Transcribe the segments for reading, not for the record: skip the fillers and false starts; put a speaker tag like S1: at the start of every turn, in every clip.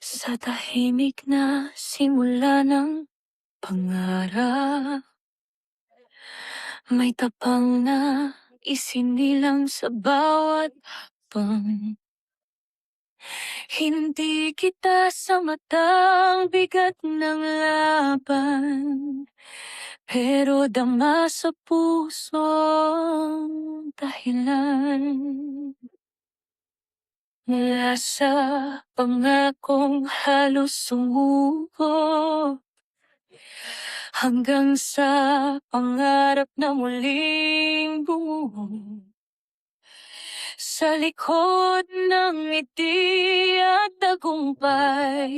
S1: Sa tahimik na simula ng pangarap, may tapang na isinilang sa bawat pang. Hindi kita sa matang bigat ng laban, pero dama sa puso ang dahilan. Mula sa pangakong halos sumuko hanggang sa pangarap na muling bumuo. Sa likod ng ngiti at tagumpay,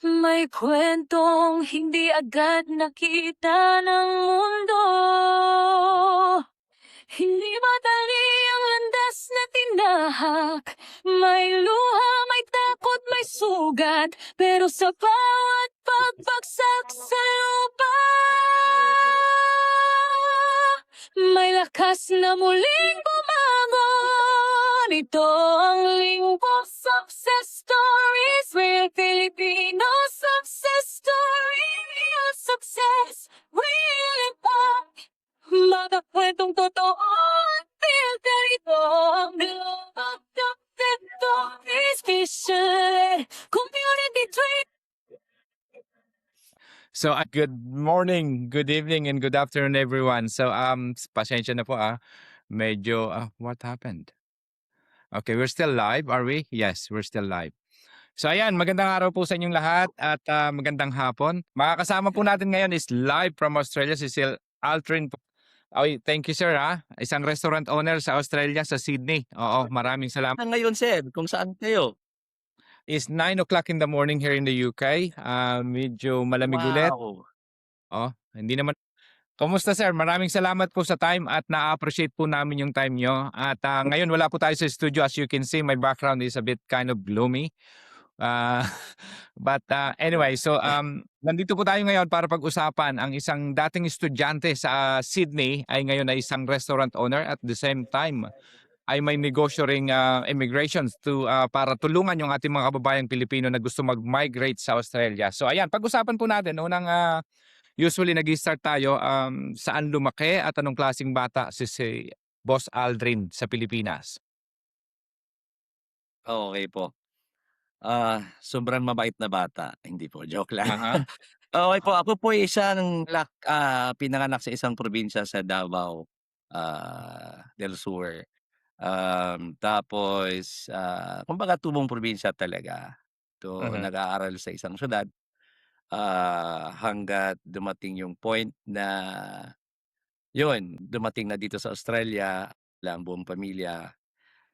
S1: may kwentong hindi agad nakita ng mundo. Hindi madali ang landas na tinahak. May luha, may takot, may sugat. Pero sa bawat pagbagsak sa lupa, may lakas na muling bumangon. Ito ang linggo success stories, real Filipino success story, real success, real impact. Mga kwentong totoo at filter ito. Ito is vision, community dream.
S2: So, good morning, good evening, and good afternoon, everyone. So, pasensya na po medyo, what happened? Okay, we're still live, are we? Yes, we're still live. So, ayan, magandang araw po sa inyong lahat at magandang hapon. Makakasama po natin ngayon is live from Australia, si Sil Altrin. Okay, thank you, sir, Isang restaurant owner sa Australia, sa Sydney. Oo, maraming salamat.
S3: Ngayon, sir, kung saan kayo?
S2: Is 9 o'clock in the morning here in the UK. Medyo malamig ulit.
S3: Wow!
S2: Oh, hindi naman. Kumusta, sir? Maraming salamat po sa time at na-appreciate po namin yung time nyo. At ngayon wala po tayo sa studio. As you can see, my background is a bit kind of gloomy. Uh, but anyway, so nandito po tayo ngayon para pag-usapan ang isang dating estudyante sa Sydney ay ngayon ay isang restaurant owner at the same time ay may negosyo ring immigrations para tulungan yung ating mga kababayang Pilipino na gusto mag-migrate sa Australia. So ayan, pag-usapan po natin unang usually nag-start tayo saan lumaki at anong klaseng bata si Boss Aldrin sa Pilipinas.
S3: Okay po. Sobrang mabait na bata. Hindi po, joke lang.
S2: Aha.
S3: Okay po, ako po ay isang pinanganak sa isang probinsya sa Davao del Sur. Tapos, kumbaga tubong probinsya talaga.
S2: Mhm.
S3: Nag-aaral sa isang siyudad, hangga't dumating yung point na yun, dumating na dito sa Australia ang buong pamilya.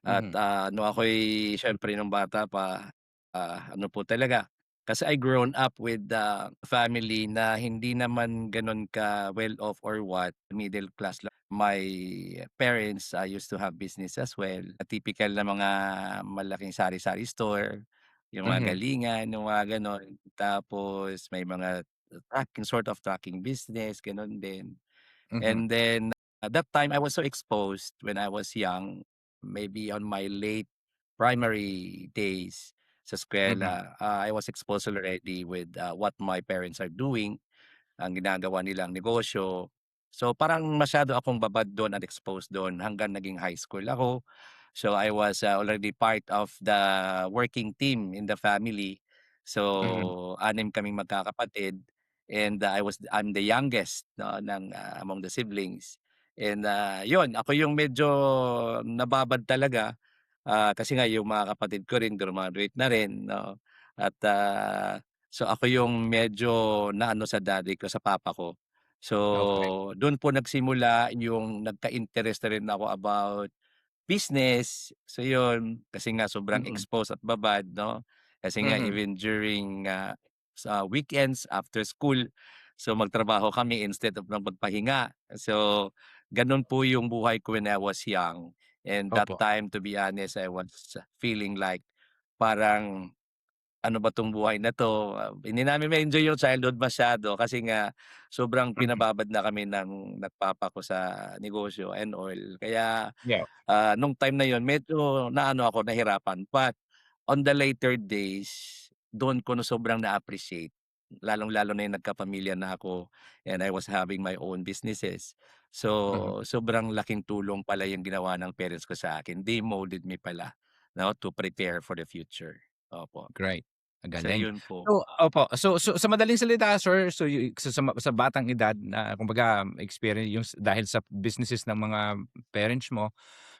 S3: At,
S2: Mhm.
S3: nung ako'y siyempre nung bata pa, ano po talaga, kasi I grown up with a family na hindi naman gano'n ka-well-off or what, middle class lang. My parents, used to have business as well, typical na mga malaking sari-sari store, yung mga
S2: Mhm.
S3: galingan, yung mga gano'n. Tapos may mga sort of trucking business, gano'n din.
S2: Mhm.
S3: And then, at that time, I was so exposed when I was young, maybe on my late primary days sa
S2: Mhm.
S3: eskuwela. I was exposed already with what my parents are doing, ang ginagawa nilang negosyo. So parang masyado akong babad doon at exposed doon hanggang naging high school ako. So I was already part of the working team in the family.
S2: Mhm.
S3: So 6 kaming magkakapatid and I'm the youngest, no, ng among the siblings. And 'yun, ako yung medyo nababad talaga, kasi nga yung mga kapatid ko rin grumaduate na rin, 'no. At so ako yung medyo naano sa daddy ko, sa papa ko. So
S2: Okay.
S3: dun po nagsimula yung nagka-interest na rin ako about business. So yun, kasi nga sobrang
S2: Mhm.
S3: exposed at babad, 'no. Kasi nga
S2: Mhm.
S3: even during, sa weekends after school, so magtrabaho kami instead of na magpahinga. So gano'n po yung buhay ko when I was young. And that
S2: Opo.
S3: time, to be honest, I was feeling like parang, "Ano ba 'tong buhay na 'to?" Hindi namin ma-enjoy yung childhood masyado kasi nga sobrang
S2: Mhm.
S3: pinababad na kami ng papa ko sa negosyo and all. Kaya
S2: Yeah.
S3: nung time na yun medyo naano ako, nahirapan. But on the later days, doon ko na sobrang na-appreciate. Lalong-lalo na yung nagkapamilya na ako and I was having my own businesses.
S2: Mhm.
S3: So, sobrang laking tulong pala yung ginawa ng parents ko sa akin. They molded me pala, 'no, to prepare for the future. Opo,
S2: Great, ang
S3: so
S2: galing.
S3: yun po.
S2: So opo, so sa madaling salita sir, so sa batang edad na kumbaga experience yung dahil sa businesses ng mga parents mo,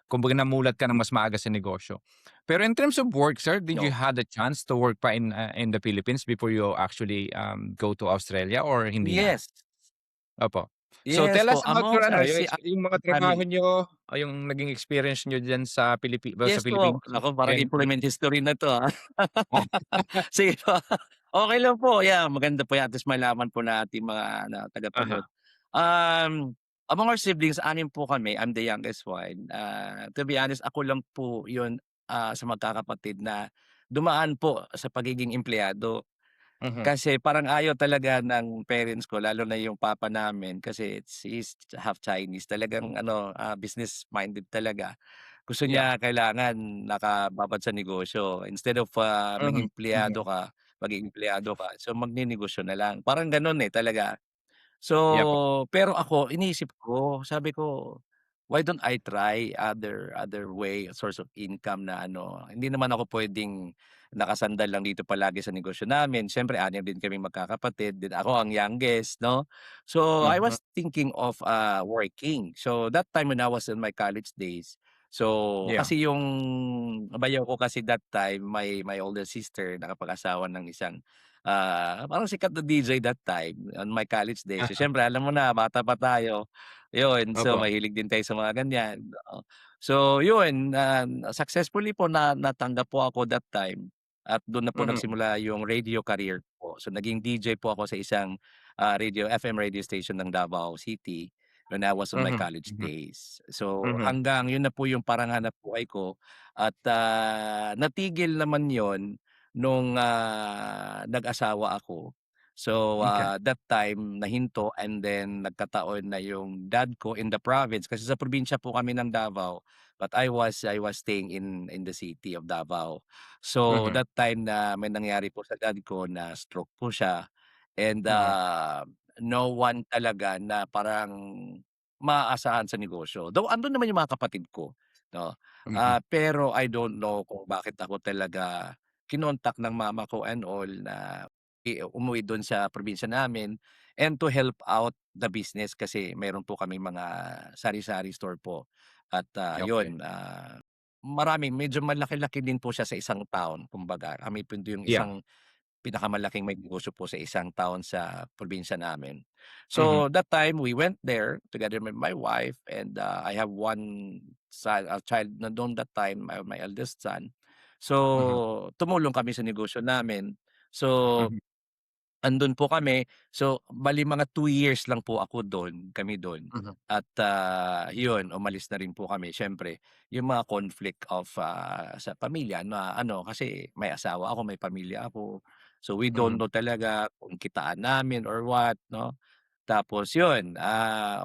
S2: kumbaga namulat ka ng mas maaga sa negosyo. Pero in terms of work sir, did you
S3: No.
S2: had the chance to work pa in the Philippines before you actually, go to Australia or hindi na?
S3: Yes,
S2: Opo. So
S3: yes
S2: tell us
S3: po,
S2: about your
S3: amongst
S2: ano,
S3: our si
S2: yung mga trabaho
S3: family.
S2: niyo o yung naging experience niyo diyan sa sa
S3: Yes po,
S2: Philippines
S3: naku parang
S2: and
S3: employment history na 'to, ah. Sige po, okey lang po, yeah, maganda po 'yan, at least malaman po ng ating mga tagapanood.
S2: aha,
S3: Among our siblings, 6 po kami, I'm the youngest one. To be honest, ako lang po 'yun, sa magkakapatid na dumaan po sa pagiging empleyado.
S2: mhm,
S3: Kasi parang ayaw talaga ng parents ko, lalo na yung papa namin kasi he's half Chinese, talagang ano, business minded talaga. Gusto
S2: yeah,
S3: niya kailangan nakababad sa negosyo, instead of,
S2: mhm, mhm,
S3: maging empleyado ka, so magnenegosyo na lang, parang gano'n, eh, talaga.
S2: yeah po,
S3: So, pero ako iniisip ko, sabi ko, "Why don't I try other way, source of income na ano." Hindi naman ako puwedeng nakasandal lang dito palagi sa negosyo namin. Siyempre 6 din kaming magkakapatid, then ako ang youngest, 'no. So, I
S2: mhm,
S3: was thinking of, working. So, that time when I was in my college days, so
S2: yeah,
S3: kasi yung bayaw ko kasi that time, my older sister nakapag-asawa ng isang parang sikat na DJ that time on my college days. So,
S2: aha,
S3: siyempre alam mo na bata pa tayo, yun. So,
S2: opo,
S3: mahilig din tayo sa mga ganyan, oo. So, yun, successfully po natanggap po ako that time at dun na po
S2: mhm,
S3: nagsimula yung radio career ko. So, naging DJ po ako sa isang, FM radio station ng Davao City when I was on my
S2: mhm,
S3: college
S2: mhm,
S3: days. So,
S2: mhm,
S3: hanggang yun na po yung parang hanapbuhay ko at, natigil naman yon nung, nag-asawa ako. So,
S2: okey,
S3: that time nahinto and then nagkataon na yung dad ko in the province kasi sa probinsya po kami ng Davao, but I was staying in the city of Davao. So,
S2: mhm,
S3: that time na may nangyari po sa dad ko na stroke po siya and,
S2: mhm,
S3: no one talaga na parang maaasahan sa negosyo. Though andun naman yung mga kapatid ko, 'no,
S2: mhm,
S3: pero I don't know kung bakit ako talaga kinontak ng mama ko and all na umuwi dun sa probinsya namin and to help out the business kasi meron po kaming mga sari-sari store po at,
S2: okey,
S3: yun, maraming medyo malaki-laki din po siya sa isang town kumbaga. Kami po yung
S2: yeah,
S3: isang pinakamalaking may negosyo po sa isang town sa probinsya namin.
S2: mhm,
S3: So, that time we went there together with my wife and, I have one child na doon that time, my eldest son.
S2: mhm,
S3: So, tumulong kami sa negosyo namin. So,
S2: mhm,
S3: andun po kami. So, bale mga 2 years lang po ako dun, kami dun
S2: mhm,
S3: at, yun umalis na rin po kami. Siyempre yung mga conflict of, sa pamilya na ano, kasi may asawa ako, may pamilya ako. So, we don't
S2: mhm,
S3: know talaga kung kitaan namin or what, 'no. Tapos yun,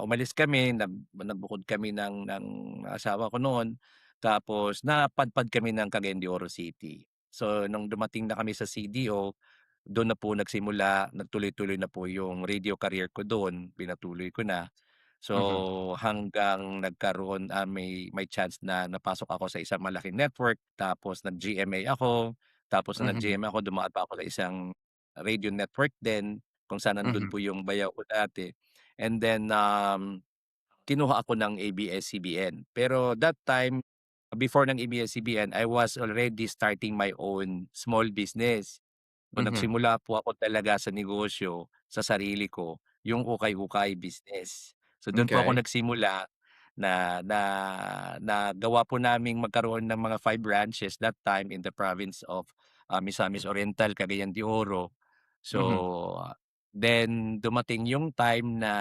S3: umalis kami, nagbukod kami ng asawa ko noon. Tapos napadpad kami ng Cagayan de Oro City. So, nung dumating na kami sa CDO, dun na po nagsimula, nagtuloy-tuloy na po yung radio career ko dun, pinatuloy ko na.
S2: mhm,
S3: So, hanggang nagkaroon, may chance na napasok ako sa isang malaking network, tapos nag-GMA ako, tapos nung
S2: mhm,
S3: nag-GMA ako dumaan pa ako sa isang radio network din, kung saan nandun
S2: mhm,
S3: po yung bayaw ko dati. And then, kinuha ako ng ABS-CBN. Pero that time, before ng ABS-CBN, I was already starting my own small business. So,
S2: mhm,
S3: nagsimula po ako talaga sa negosyo, sa sarili ko, yung ukay-ukay business. So, dun po ako
S2: okey,
S3: nagsimula na na nagawa po naming magkaroon ng mga 5 branches that time in the province of, Misamis Oriental, Cagayan de Oro.
S2: mhm,
S3: So, then dumating yung time na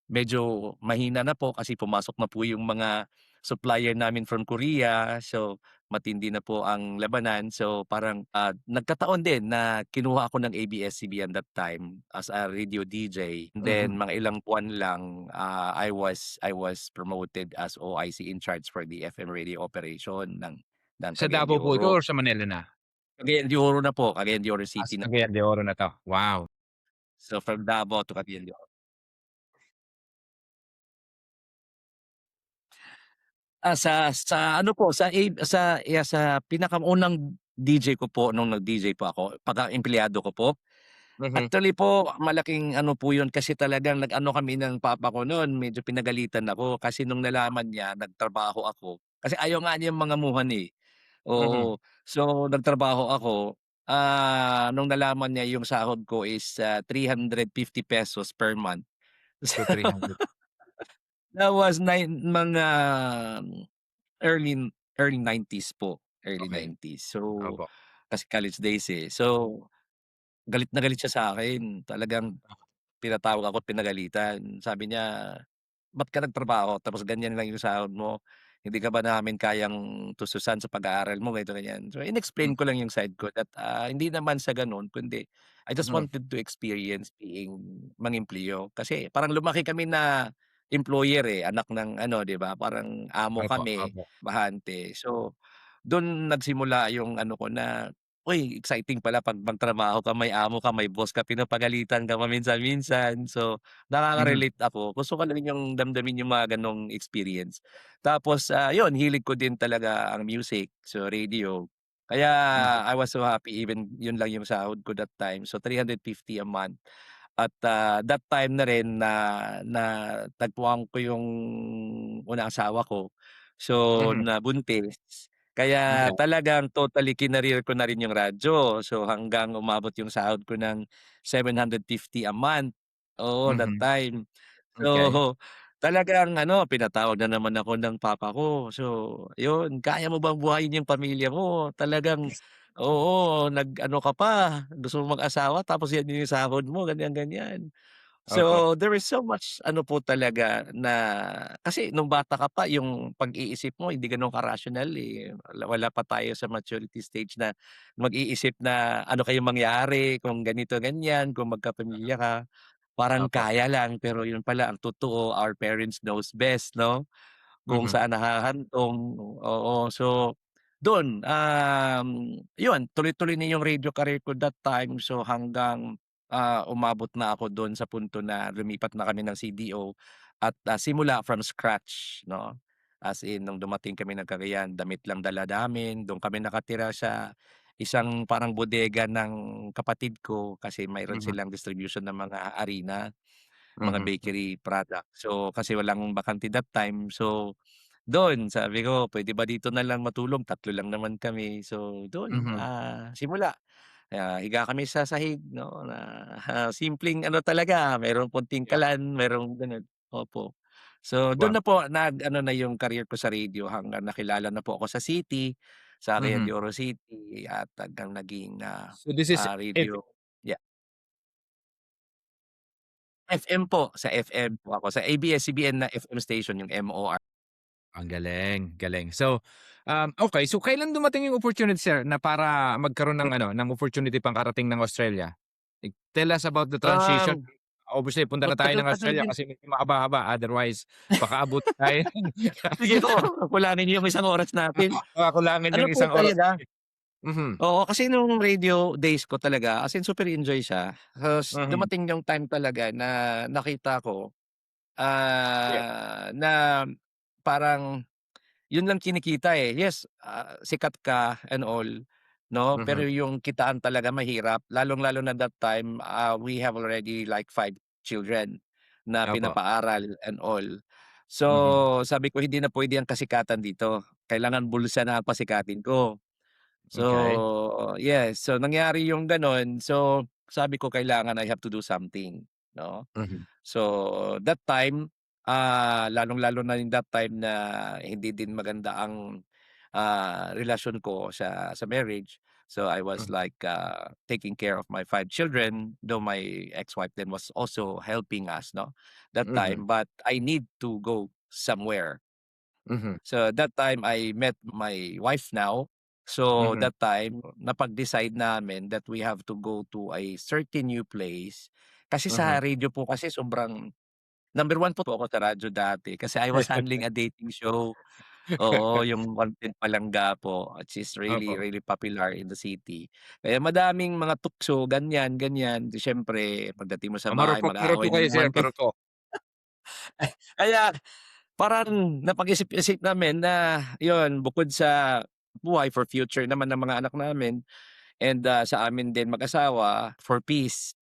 S3: medyo mahina na po kasi pumasok na po yung mga supplier namin from Korea. So, matindi na po ang labanan. So, parang, nagkataon din na kinuha ako ng ABS-CBN that time as a radio DJ.
S2: mhm,
S3: Then mga ilang buwan lang, I was promoted as OIC in charge for the FM radio operation ng ng
S2: Sa
S3: Cagayan de
S2: Davao po ito
S3: Oro.
S2: or sa Manila na?
S3: Cagayan de Oro na po, Cagayan de Oro
S2: Sa
S3: City na.
S2: Cagayan de Oro na 'to, wow.
S3: So, from Davao to Cagayan de Oro. Sa ano po, sa pinakaunang DJ ko po nung nag-DJ po ako, pagka-empleyado ko po.
S2: Mhm,
S3: Actually po, malaking ano po yun kasi talagang nag-ano kami ng papa ko nun, medyo pinagalitan ako kasi nung nalaman niya nagtrabaho ako, kasi ayaw nga niyang mangamuhan, eh.
S2: mhm.
S3: Oo. So, nagtrabaho ako, nung nalaman niya yung sahod ko is, ₱350 per month.
S2: So 300,
S3: That was mga early early 90s po, early
S2: okey,
S3: 90s. So,
S2: opo.
S3: kasi college days, eh. So, galit na galit siya sa'kin, talagang pinatawag ako't pinagalitan. Sabi niya, "Ba't ka nagtrabaho tapos ganyan lang yung sahod mo? Hindi ka ba namin kayang tustusan sa pag-aaral mo?" Ganito, ganyan. So,
S2: Hmm,
S3: in-explain ko lang yung side ko that, hindi naman sa gano'n kundi I just
S2: mhm.
S3: wanted to experience being mangempleyo. Kasi parang lumaki kami na employer, eh, anak ng ano, 'di ba, parang amo
S2: Opo,
S3: kami,
S2: opo.
S3: bahante. So, do'n nagsimula yung ano ko na, uy, exciting pala 'pag magtrabaho ka, may amo ka, may boss ka, pinapagalitan ka paminsan-minsan. So,
S2: Mhm,
S3: nakaka-relate ako. Gusto ko lang yung damdamin yung mga gano'ng experience. Tapos, yun hilig ko din talaga ang music, so radio. Kaya
S2: mhm,
S3: I was so happy even yun lang yung sahod ko that time, so 350 a month. At, that time na rin na natagpuan ko yung unang asawa ko, so
S2: mhm.
S3: nabuntis. Kaya
S2: Okey.
S3: talagang totally kinareer ko na rin yung radyo. So hanggang umabot yung sahod ko ng 750 a month, oo, that
S2: Mhm,
S3: time.
S2: okey.
S3: So, talagang ano, pinatawag na naman ako ng papa ko. So, yun, "Kaya mo bang buhayin yung pamilya mo? Talagang oo, nag-ano ka pa, gusto mong mag-asawa tapos yan yung sahod mo," ganyan, ganyan.
S2: Opo,
S3: So, there is so much ano po talaga na kasi nung bata ka pa yung pag-iisip mo hindi gano'n ka-rational, eh. Wala pa tayo sa maturity stage na mag-iisip na ano kayang mangyari kung ganito, ganyan, kung magkapamilya ka. Parang
S2: opo.
S3: kaya lang, pero yun pala ang totoo, our parents knows best, 'no? Kung
S2: Mhm,
S3: saan nakahantong, oo. So, dun, yun tuloy-tuloy na yung radio career ko that time. So, hanggang, umabot na ako dun sa punto na lumipat na kami ng CDO at, simula from scratch, 'no? As in nung dumating kami ng Cagayan, damit lang dala namin, dun kami nakatira sa isang parang bodega ng kapatid ko kasi mayroon
S2: mhm,
S3: silang distribution ng mga harina, mga
S2: mhm,
S3: bakery product. So, kasi walang bakante that time, so dun sabi ko, "Puwede ba dito na lang matulog, 3 lang naman kami." So dun,
S2: mhm.
S3: simula, higa kami sa sahig 'no, na simpleng ano talaga, merong konting
S2: Yeah.
S3: kalan, merong gano'n, opo. So dun
S2: Wow.
S3: na po nag-ano na yung career ko sa radio hanggang nakilala na po ako sa city, sa Cagayan
S2: Mhm.
S3: de Oro City at hanggang naging,
S2: So this is F
S3: radio, yeah, FM po, sa FM po ako, sa ABS-CBN na FM station yung MOR.
S2: ang galing, galing. So, okey. So kailan dumating yung opportunity sir na para magkaroon ng ano, ng opportunity pangkarating ng Australia? Like, tell us about the transition.
S3: Um,
S2: Obviously punta na tayo ng
S3: Matagal-tagal
S2: Australia
S3: din.
S2: kasi medyo mahaba-haba otherwise baka abutin tayo
S3: Sige po, kulangin niyo yung isang oras natin.
S2: baka kulangan
S3: Ano
S2: yung
S3: po
S2: isang oras
S3: talaga,
S2: natin. Mhm,
S3: oo, kasi nung radio days ko talaga as in super enjoy siya. Tapos
S2: mhm.
S3: dumating yung time talaga na nakita ko,
S2: Yeah.
S3: na parang yun lang kinikita, eh. Yes, sikat ka and all, 'no, pero
S2: Mhm.
S3: yung kitaan talaga mahirap. Lalong-lalo na that time, we have already like 5 children na
S2: Opo.
S3: pinapaaral and all. So,
S2: Mhm.
S3: sabi ko, "Hindi na puwede ang kasikatan dito. Kailangan bulsa na ang pasikatin ko." So,
S2: Okey.
S3: yes. So, nangyari yung gano'n. So, sabi ko, "Kailangan I have to do something," 'no?
S2: Mhm.
S3: So, that time, lalong-lalo na yung that time na hindi din maganda ang, relasyon ko sa marriage. So, I was
S2: Mhm.
S3: like, taking care of my 5 children, though my ex-wife then was also helping us, 'no, that
S2: Mhm.
S3: time. But I need to go somewhere.
S2: Mhm.
S3: So, that time I met my wife now. So,
S2: Mhm.
S3: that time napag-decide namin that we have to go to a certain new place. Kasi sa
S2: Mhm.
S3: radio po kasi sobrang number 1 po ako sa radyo dati kasi I was handling a dating show. Oo, yung Content Palangga po, which is really,
S2: Opo.
S3: really popular in the city. Kaya madaming mga tukso, ganyan, ganyan. Di siyempre pagdating mo sa bahay
S2: Marupok
S3: mag-aaway na
S2: kayo sir,
S3: naman kayo.
S2: marupok.
S3: Kaya parang napag-isip-isip namin na yun, bukod sa buhay for future naman ng mga anak namin and, sa amin din mag-asawa for peace.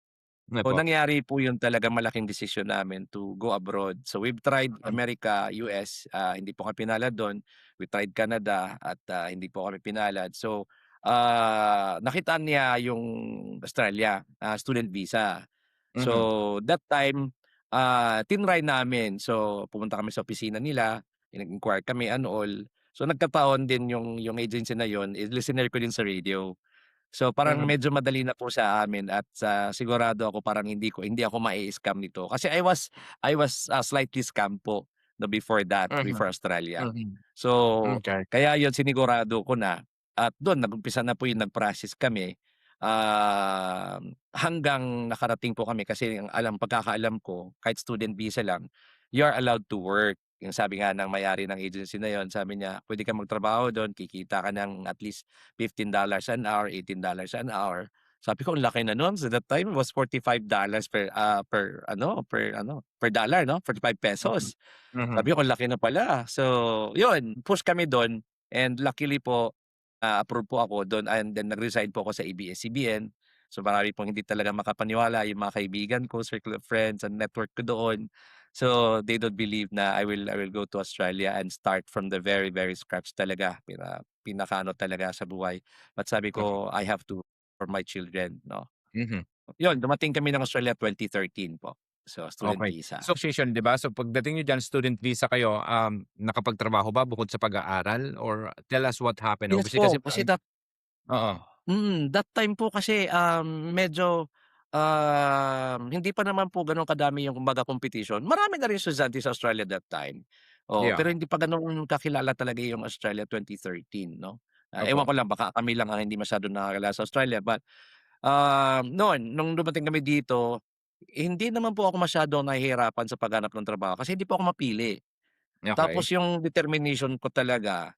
S3: So,
S2: Opo.
S3: nangyari po yun talagang malaking desisyon namin to go abroad. So, we've tried
S2: Hmm,
S3: America, US, hindi po kami pinalad dun. We tried Canada at, hindi po kami pinalad. So, nakitaan niya yung Australia, student visa.
S2: mhm,
S3: So, that time, tinry namin. So, pumunta kami sa opisina nila, nag-inquire kami and all. So, nagkataon din yung agency na yun, listener ko din sa radio. So, parang
S2: mhm,
S3: medyo madali na po sa amin at sigurado ako parang hindi ako mai-scam nito. Kasi I was, slightly scam po no before that,
S2: mhm,
S3: before Australia.
S2: mhm.
S3: So,
S2: Okey.
S3: kaya yun sinigurado ko na at dun nag-umpisa na po yung nag-process kami, hanggang nakarating po kami kasi ang pagkakaalam ko kahit student visa lang, you are allowed to work. Yung sabi nga ng may-ari ng agency na yun, sabi niya, "Puwede kang magtrabaho dun, kikita ka ng at least $15 an hour, $18 an hour." Sabi ko, ang laki na nun. So, that time was $45 per dollar 'no,
S2: Mhm,
S3: ₱45.
S2: mhm,
S3: Sabi ko, ang laki na pala. So, yun, push kami dun and luckily po, approve po ako dun and then nag-resign po ako sa ABS-CBN. So, marami pong hindi talaga makapaniwala yung mga kaibigan ko, circle of friends and network ko doon. So, they don't believe na I will go to Australia and start from the very, very scratch talaga, pinakaano talaga sa buhay. But sabi
S2: opo,
S3: ko, I have to for my children 'no.
S2: mhm,
S3: Yun, dumating kami ng Australia 2013 po. So, student
S2: okey.
S3: visa.
S2: So, association 'di ba? So, pagdating niyo diyan student visa kayo, nakapagtrabaho ba bukod sa pag-aaral or tell us what happened?
S3: Yes
S2: Obviously kasi
S3: po, kasi
S2: oo,
S3: that time po kasi, medyo, hindi pa naman po gano'n kadami yung kumbaga competition. Marami na rin estudyante sa Australia that time, oo.
S2: yeah,
S3: Pero hindi pa gano'n kakilala talaga yung Australia 2013 'no. Ewan
S2: opo,
S3: ko lang baka kami lang ang hindi masyadong nakakilala sa Australia but, noon nung dumating kami dito, hindi naman po ako masyadong nahihirapan sa paghanap ng trabaho kasi hindi po ako mapili. Tapos
S2: okey,
S3: yung determination ko talaga,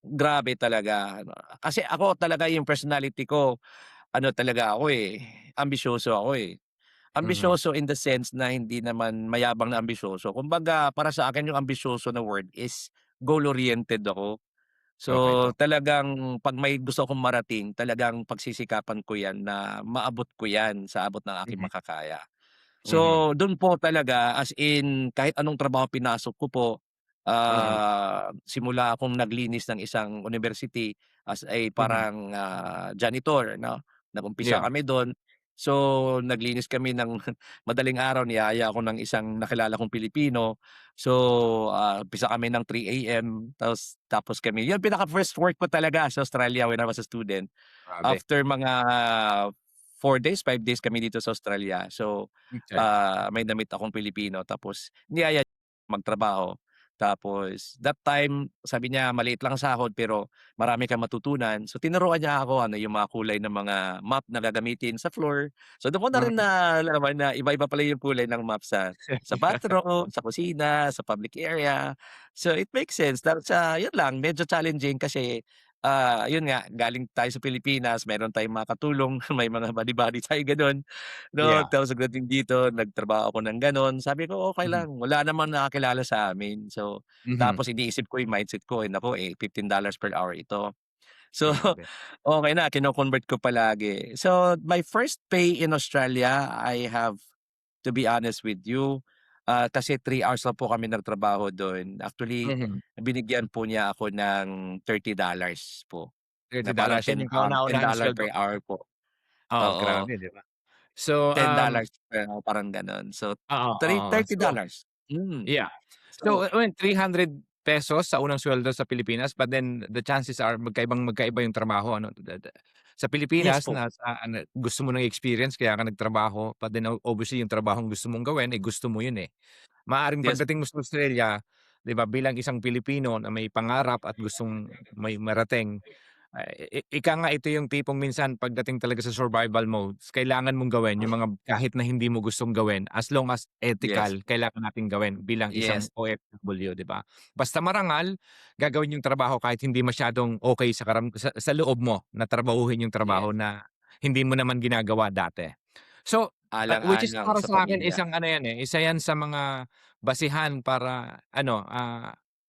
S3: grabe talaga ano. Kasi ako talaga yung personality ko ano talaga ako, ambisyoso ako,
S2: mhm,
S3: Ambisyoso in the sense na hindi naman mayabang na ambisyoso. Kumbaga para sa akin yung ambisyoso na word is goal-oriented ako. So,
S2: okey po,
S3: talagang 'pag may gusto akong marating talagang pagsisikapan ko 'yan na maabot ko 'yan sa abot ng aking
S2: mhm,
S3: makakaya.
S2: mhm,
S3: So, dun po talaga as in kahit anong trabaho pinasok ko po,
S2: mhm,
S3: simula akong naglinis ng isang university as a
S2: mhm,
S3: parang, janitor 'no, nag-umpisa
S2: yeah,
S3: kami dun. So, naglinis kami ng madaling araw, niyaya ako ng isang nakilala kong Pilipino. So, umpisa kami ng 3 AM tapos kami yun pinaka-first work ko talaga sa Australia when I was a student.
S2: grabe,
S3: After mga 4 days, 5 days kami dito sa Australia. So,
S2: okey,
S3: may na-meet akong Pilipino tapos niyaya magtrabaho. Tapos that time sabi niya maliit lang sahod pero marami kang matutunan. So tinuruan niya ako ano yung mga kulay ng mga map na gagamitin sa floor. So doon ko na rin
S2: mhm,
S3: nalaman na iba-iba pala yung kulay ng map sa bathroom, sa kusina, sa public area. So it makes sense. Tapos, yun lang medyo challenging kasi yun nga, galing tayo sa Pilipinas, meron tayong mga katulong, may mga buddy-buddy tayo gano'n, 'no.
S2: yeah,
S3: Tapos pagdating dito, nagtrabaho ako ng gano'n. Sabi ko, "Okey
S2: mhm,
S3: lang, wala namang nakakilala sa amin." So,
S2: mhm,
S3: tapos iniisip ko yung mindset ko, naku, $15 per hour ito. So,
S2: grabe,
S3: okey na, kino-convert ko palagi. So, my first pay in Australia, I have to be honest with you, kasi 3 hours lang po kami nagtrabaho do'n. Actually,
S2: mhm,
S3: binigyan po niya ako ng $30 po, na parang
S2: $30 yun yung kauna-unahang
S3: $10
S2: sweldo?
S3: per hour po,
S2: Oo,
S3: oo.
S2: grabe 'di ba? So,
S3: $10 per hour, parang gano'n. So,
S2: oo, oo,
S3: thirty
S2: so
S3: dollars
S2: yeah. So,
S3: So,
S2: I mean ₱300 sa unang sweldo sa Pilipinas, but then the chances are magkaibang-magkaiba yung trabaho ano, sa
S3: yes
S2: Pilipinas
S3: po,
S2: nasa ano, gusto mo ng experience kaya ka nagtrabaho, but then obviously yung trabahong gusto mong gawin, gusto mo yun, eh. Maaaring
S3: yes
S2: pagdating
S3: po,
S2: mo sa Australia, 'di ba, bilang isang Pilipino na may pangarap at gustong may marating, Ika nga ito yung tipong minsan pagdating talaga sa survival modes, kailangan mong gawin yung
S3: Mm,
S2: mga kahit na hindi mo gustong gawin, as long as
S3: yes,
S2: ethical, kailangan nating gawin bilang isang
S3: yes,
S2: OFW, 'di ba? Basta marangal, gagawin yung trabaho kahit hindi masyadong okey sa loob mo na trabahuhin yung trabaho
S3: yes.
S2: na hindi mo naman ginagawa dati. So, which is
S3: Alang-alang
S2: para
S3: sa
S2: sa akin
S3: pamilya.
S2: isang ano yan, isa yan sa mga basihan para ano,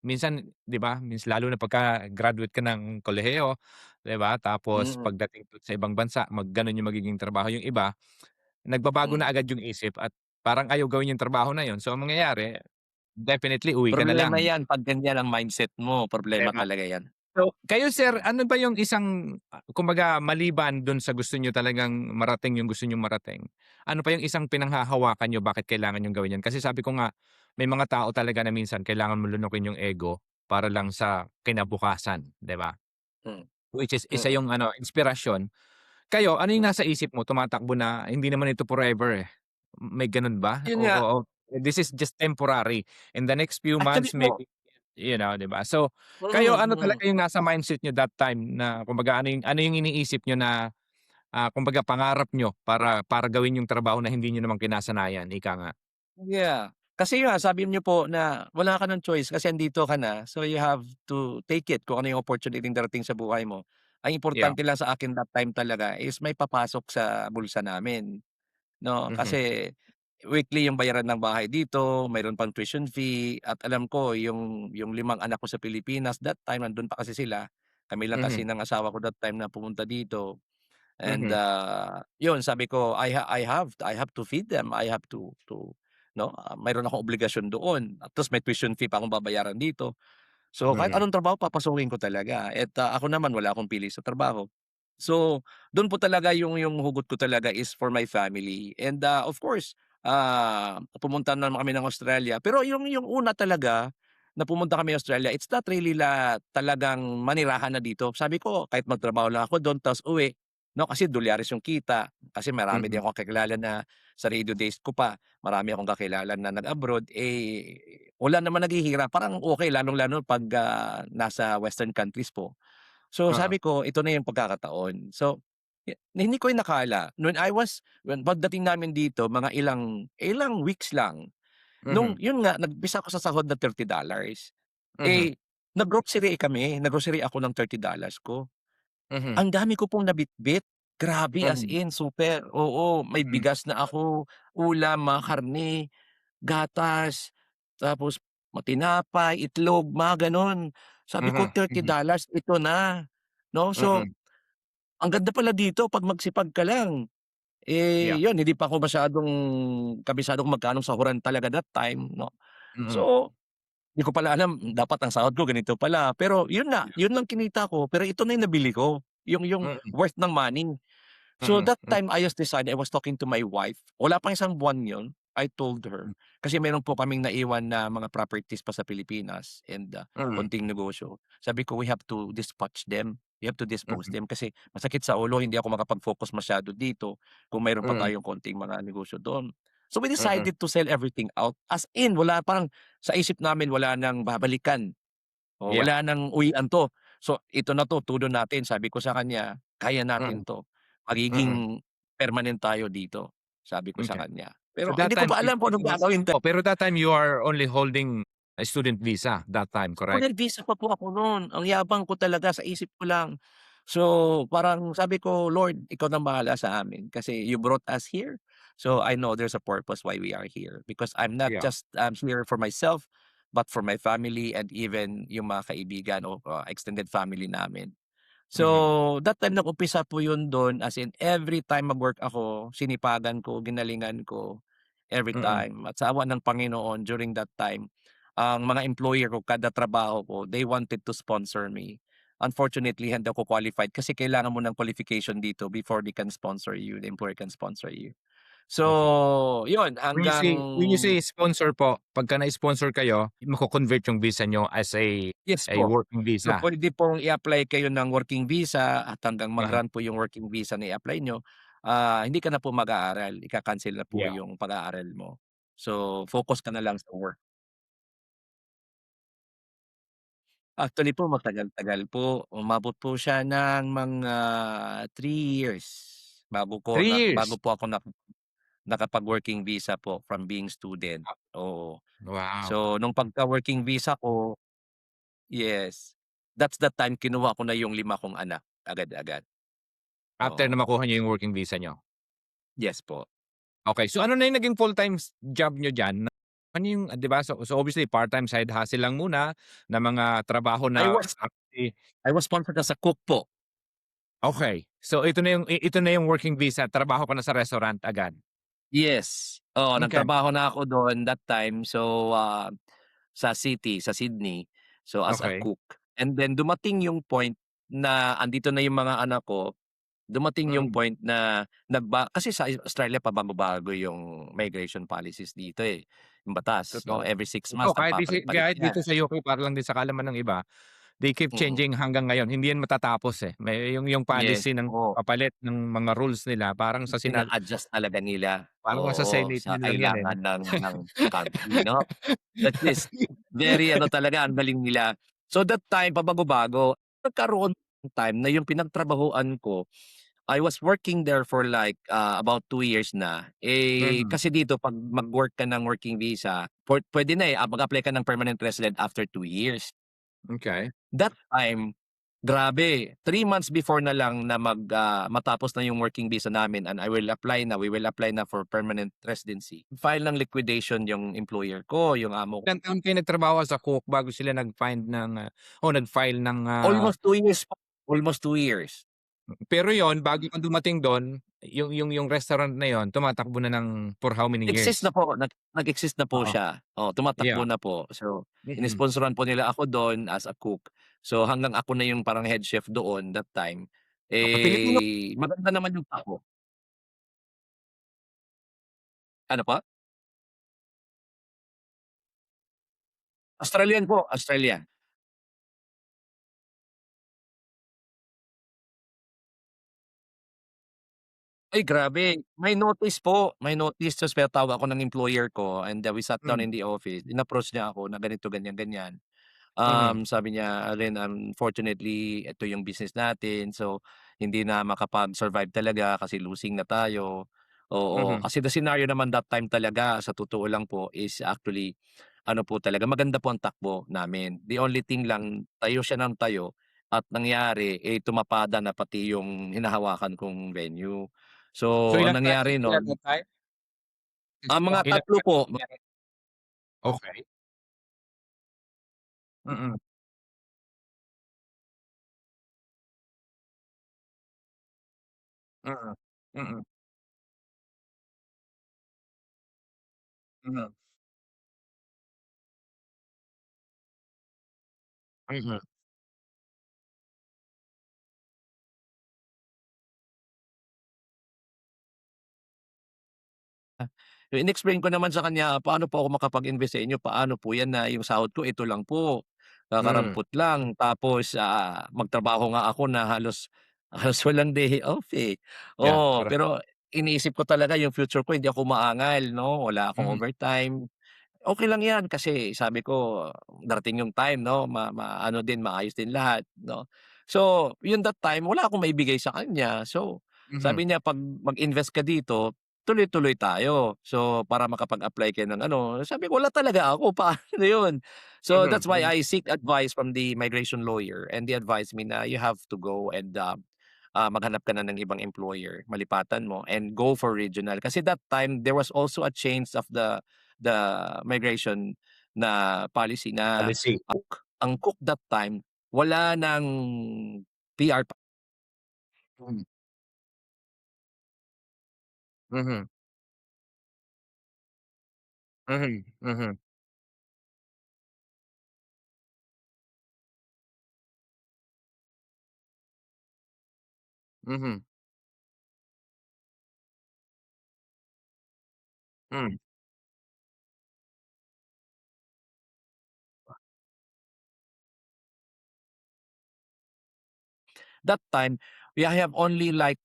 S2: minsan 'di ba, lalo na pagka-graduate ka ng kolehiyo, 'di ba, tapos
S3: Mm,
S2: pagdating sa ibang bansa gano'n yung magiging trabaho. Yung iba, nagbabago na
S3: mm.
S2: agad yung isip at parang ayaw gawin yung trabaho na yun. So, ang mangyayari, definitely uwi ka na
S3: Problema
S2: lang,
S3: 'yan 'pag ganyan ang mindset mo,
S2: 'di
S3: problema
S2: ba?
S3: talaga 'yan.
S2: So, kayo sir, ano ba yung isang, kumbaga maliban dun sa gusto niyo talagang marating yung gusto niyong marating, ano pa yung isang pinanghahawakan niyo bakit kailangan niyong gawin yun? Kasi sabi ko nga, may mga tao talaga na minsan kailangan mo lunukin yung ego para lang sa kinabukasan, 'di ba?
S3: Hmm,
S2: Which is isa
S3: mm,
S2: yung ano, inspirasyon. Kayo, ano yung
S3: hmm.
S2: nasa isip mo tumatakbo na hindi naman ito forever, eh, may gano'n ba?
S3: Yun nga,
S2: O this is just temporary, in the next few
S3: actually
S2: months
S3: po,
S2: maybe, 'di ba? So, kayo
S3: mm,
S2: ano
S3: mm.
S2: talaga yung nasa mindset niyo that time na kumbaga ano yung iniisip niyo na, kumbaga pangarap niyo para gawin yung trabaho na hindi niyo naman kinasanayan, ika nga?
S3: Yeah, kasi nga sabi niyo po na wala ka ng choice kasi andito ka na, so you have to take it kung ano yung opportunity darating sa buhay mo. Ang
S2: Yeah,
S3: importante lang sa akin that time talaga is may papasok sa bulsa namin, 'no?
S2: mhm,
S3: Kasi weekly yung bayaran ng bahay dito, mayroon pang tuition fee at alam ko yung limang anak ko sa Pilipinas that time nandun pa kasi sila. Kami lang kasi
S2: mhm,
S3: ng asawa ko that time na pumunta dito and,
S2: mhm,
S3: yun sabi ko I have to feed them, I have to 'no, mayroon akong obligasyon doon at tapos may tuition fee pa akong babayaran dito. So, kahit
S2: mhm,
S3: anong trabaho papasukin ko talaga at, ako naman wala akong pili sa trabaho. So, dun po talaga yung hugot ko talaga is for my family and, of course, pumunta naman kami ng Australia pero yung una talaga na pumunta kami Australia, it's not really talagang manirahan na dito. Sabi ko kahit magtrabaho lang ako dun ta's uwi, 'no, kasi dolyares yung kita. Kasi marami din
S2: mhm,
S3: akong kakilala na sa radio days ko pa, marami akong kakilala na nag-abroad, wala naman naghihirap. Parang okey lalong-lalo 'pag, nasa western countries po. So
S2: oo,
S3: sabi ko, ito na yung pagkakataon. So, hindi ko inakala pagdating namin dito mga ilang ilang weeks lang, nung
S2: mhm,
S3: yun nga nag-umpisa ako sa sahod na $30,
S2: mhm,
S3: eh, nag-grocery ako ng $30 ko.
S2: mhm,
S3: Ang dami ko pong nabitbit, grabe as
S2: mhm,
S3: in super, oo, may
S2: mhm,
S3: bigas na ako, ulam, mga karne, gatas, tapos itlog, mga gano'n. Sabi ko
S2: mhm, mhm,
S3: $30 ito na, 'no? So,
S2: mm,
S3: ang ganda pala dito 'pag magsipag ka lang.
S2: yeah,
S3: 'Yun hindi pa ako masyadong kabisado kung magkano sahuran talaga that time, 'no?
S2: mm,
S3: So, di ko pala alam dapat ang sahod ko ganito pala, pero 'yun na,
S2: yeah,
S3: 'yun lang kinita ko, pero ito na 'yung nabili ko, yung
S2: mm,
S3: worth ng money. So
S2: mm,
S3: that
S2: hmm,
S3: time I just decided I was talking to my wife, wala pang isang buwan yun, I told her, kasi meron po kaming naiwan na mga properties pa sa Pilipinas and,
S2: mm,
S3: konting negosyo. Sabi ko, "We have to dispatch them, we have to dispose
S2: mhm,
S3: them kasi masakit sa ulo hindi ako makapag-focus masyado dito kung mayroon pa
S2: mm,
S3: tayong konting mga negosyo do'n." So we
S2: mm,
S3: decided to sell everything out, as in wala parang sa isip namin wala ng babalikan. O
S2: yeah,
S3: wala ng uwian 'to. So, ito na 'to, tulo natin. Sabi ko sa kanya, "Kaya
S2: mm,
S3: natin 'to.
S2: mm,
S3: Magiging permanent tayo dito." Sabi ko sa
S2: okey.
S3: kanya.
S2: So
S3: Pero
S2: that
S3: hindi ko
S2: time
S3: pa alam kung anong gagawin
S2: pero that time you are only holding a student visa that time, correct?
S3: Student visa pa po ako no'n. Ang yabang ko talaga sa isip ko lang. So, parang sabi ko, "Lord, ikaw ng bahala sa amin kasi you brought us here. So, I know there's a purpose why we are here because I'm not
S2: Yeah,
S3: just, here for myself, but for my family and even yung mga kaibigan o, extended family namin."
S2: mhm,
S3: So, that time nag-umpisa po yun dun as in every time mag-work ako, sinipagan ko, ginalingan ko, every
S2: mm,
S3: time. At sa awa ng Panginoon during that time, ang mga employer ko kada trabaho ko, they wanted to sponsor me. Unfortunately, hindi ako qualified kasi kailangan mo ng qualification dito before they can sponsor you, the employer can sponsor you.
S2: mhm.
S3: So, yun hanggang
S2: When you say sponsor po, pagka na-sponsor kayo, mako-convert yung visa niyo as
S3: yes
S2: a
S3: po.
S2: working
S3: So,
S2: visa?
S3: puwede pong i-apply kayo ng working visa at hanggang
S2: Uh-huh,
S3: mag-run po yung working visa na i-apply niyo, hindi ka na po mag-aaral, ika-cancel na po
S2: yeah.
S3: yung pag-aaral mo. So, focus ka na lang sa work. Actually po matagal-tagal po, umabot po siya ng mga 3 years
S2: Three
S3: bago
S2: years?
S3: po ako nakapag-working visa po from being student,
S2: Ah,
S3: oo.
S2: wow.
S3: So nung pagka-working visa ko, yes, that's the time kinuha ko na yung 5 kong anak agad-agad,
S2: After na
S3: oo.
S2: makuha niyo yung working visa niyo?
S3: Yes po.
S2: Okey, so ano na yung naging full-time job niyo diyan? Ano yung 'di ba, so obviously part-time side hustle lang muna na mga trabaho
S3: I
S2: na
S3: was
S2: actually
S3: I was sponsored as a cook po.
S2: okey. So ito na yung working visa, trabaho ka na sa restaurant agad?
S3: Yes, oo,
S2: Okey,
S3: nagtrabaho na ako dun that time. So, sa city, sa Sydney, so as a
S2: okey.
S3: cook. And then dumating yung point na andito na yung mga anak ko, dumating yung
S2: Mm,
S3: point na kasi sa Australia pabago-bago yung migration policies dito, eh, yung batas 'no,
S2: totoo.
S3: every 6 months
S2: Totoo
S3: nagpapalit-palit
S2: kahit
S3: 'yan.
S2: dito sa UK para lang din sa kaalaman ng iba, they keep
S3: Mm,
S2: changing hanggang ngayon, hindi yan matatapos, eh. May yung
S3: yes
S2: policy ng
S3: po,
S2: papalit ng mga rules nila
S3: ina-adjust talaga nila,
S2: parang nasa
S3: oo,
S2: Senate
S3: sa
S2: din lang yan, eh, 'no?
S3: kailangan ng country 'no. That is very ano talaga, ang galing nila. So that time pabago-bago, nagkaroon ng time na yung pinagtrabahuan ko, I was working there for like, about 2 years na. Eh,
S2: Mhm,
S3: kasi dito 'pag mag-work ka ng working visa, puwede na, eh, mag-apply ka ng permanent resident after 2 years.
S2: okey.
S3: That time, grabe 3 months before na lang na matapos na yung working visa namin and we will apply na for permanent residency. File ng liquidation yung employer ko, yung amo ko.
S2: Ilang taon kayo nagtrabaho as a cook bago sila nag-file ng,
S3: Almost 2 years po, almost 2 years.
S2: pero yon bago ka dumating dun, yung restaurant na yon tumatakbo na ng for how many
S3: Exist
S2: years?
S3: na po, nag-exist na po
S2: Oo,
S3: siya. Oo, tumatakbo
S2: yeah,
S3: na po. So,
S2: mhm.
S3: inisponsoran po nila ako dun as a cook. So, hanggang ako na yung parang head chef doon that time.
S2: Pilipino
S3: Eh, maganda naman yung tako. Ano po? Australian po, Australian. Ay grabe, may notice ta's pinatawag ako ng employer ko and then we sat down
S2: hmm,
S3: in the office. In-approach niya ako na ganito, ganyan, ganyan.
S2: mhm,
S3: Sabi niya, "Alin, unfortunately ito yung business natin, so hindi na makapag-survive talaga kasi losing na tayo." Oo,
S2: mhm.
S3: kasi the scenario naman that time talaga sa totoo lang po is actually ano po talaga, maganda po ang takbo namin. The only thing lang, tayo siya ng tayo at nangyari, eh, tumapada na pati yung hinahawakan kong venue.
S2: So
S3: So, ang
S2: ilang branches
S3: nangyari
S2: sila
S3: nun,
S2: that time? Kasi po
S3: mga
S2: ilang
S3: 3 po.
S2: branches meron? Okey, mm, mm, mm, mhm, mhm.
S3: In-explain ko naman sa kanya, paano po ako makapag-invest sa inyo, paano po 'yan na yung sahod ko ito lang po,
S2: Hmm,
S3: kakarampot lang tapos, magtrabaho nga ako na halos halos walang day off, eh.
S2: yeah,
S3: Oo,
S2: correct.
S3: pero iniisip ko talaga yung future ko hindi ako maangal 'no, wala akong
S2: Mhm,
S3: overtime. Okey lang 'yan kasi sabi ko darating yung time 'no, maano din, maayos din lahat 'no. So, yun that time wala akong maibigay sa kanya. So,
S2: mhm,
S3: sabi niya, "'Pag mag-invest ka dito, tuloy-tuloy tayo. So, para makapag-apply ka ng ano." Sabi ko, "Wala talaga ako, paano yun?" So,
S2: mhm,
S3: that's why
S2: mhm,
S3: I seek advice from the migration lawyer and they advised me na you have to go and, maghanap ka na ng ibang employer, malipatan mo and go for regional. Kasi that time there was also a change of the migration na policy na
S2: policy.
S3: ang cook that time wala ng PR pa.
S2: Hmm, mhm, mhm, mhm, mhm, hmm.
S3: That time, we have only like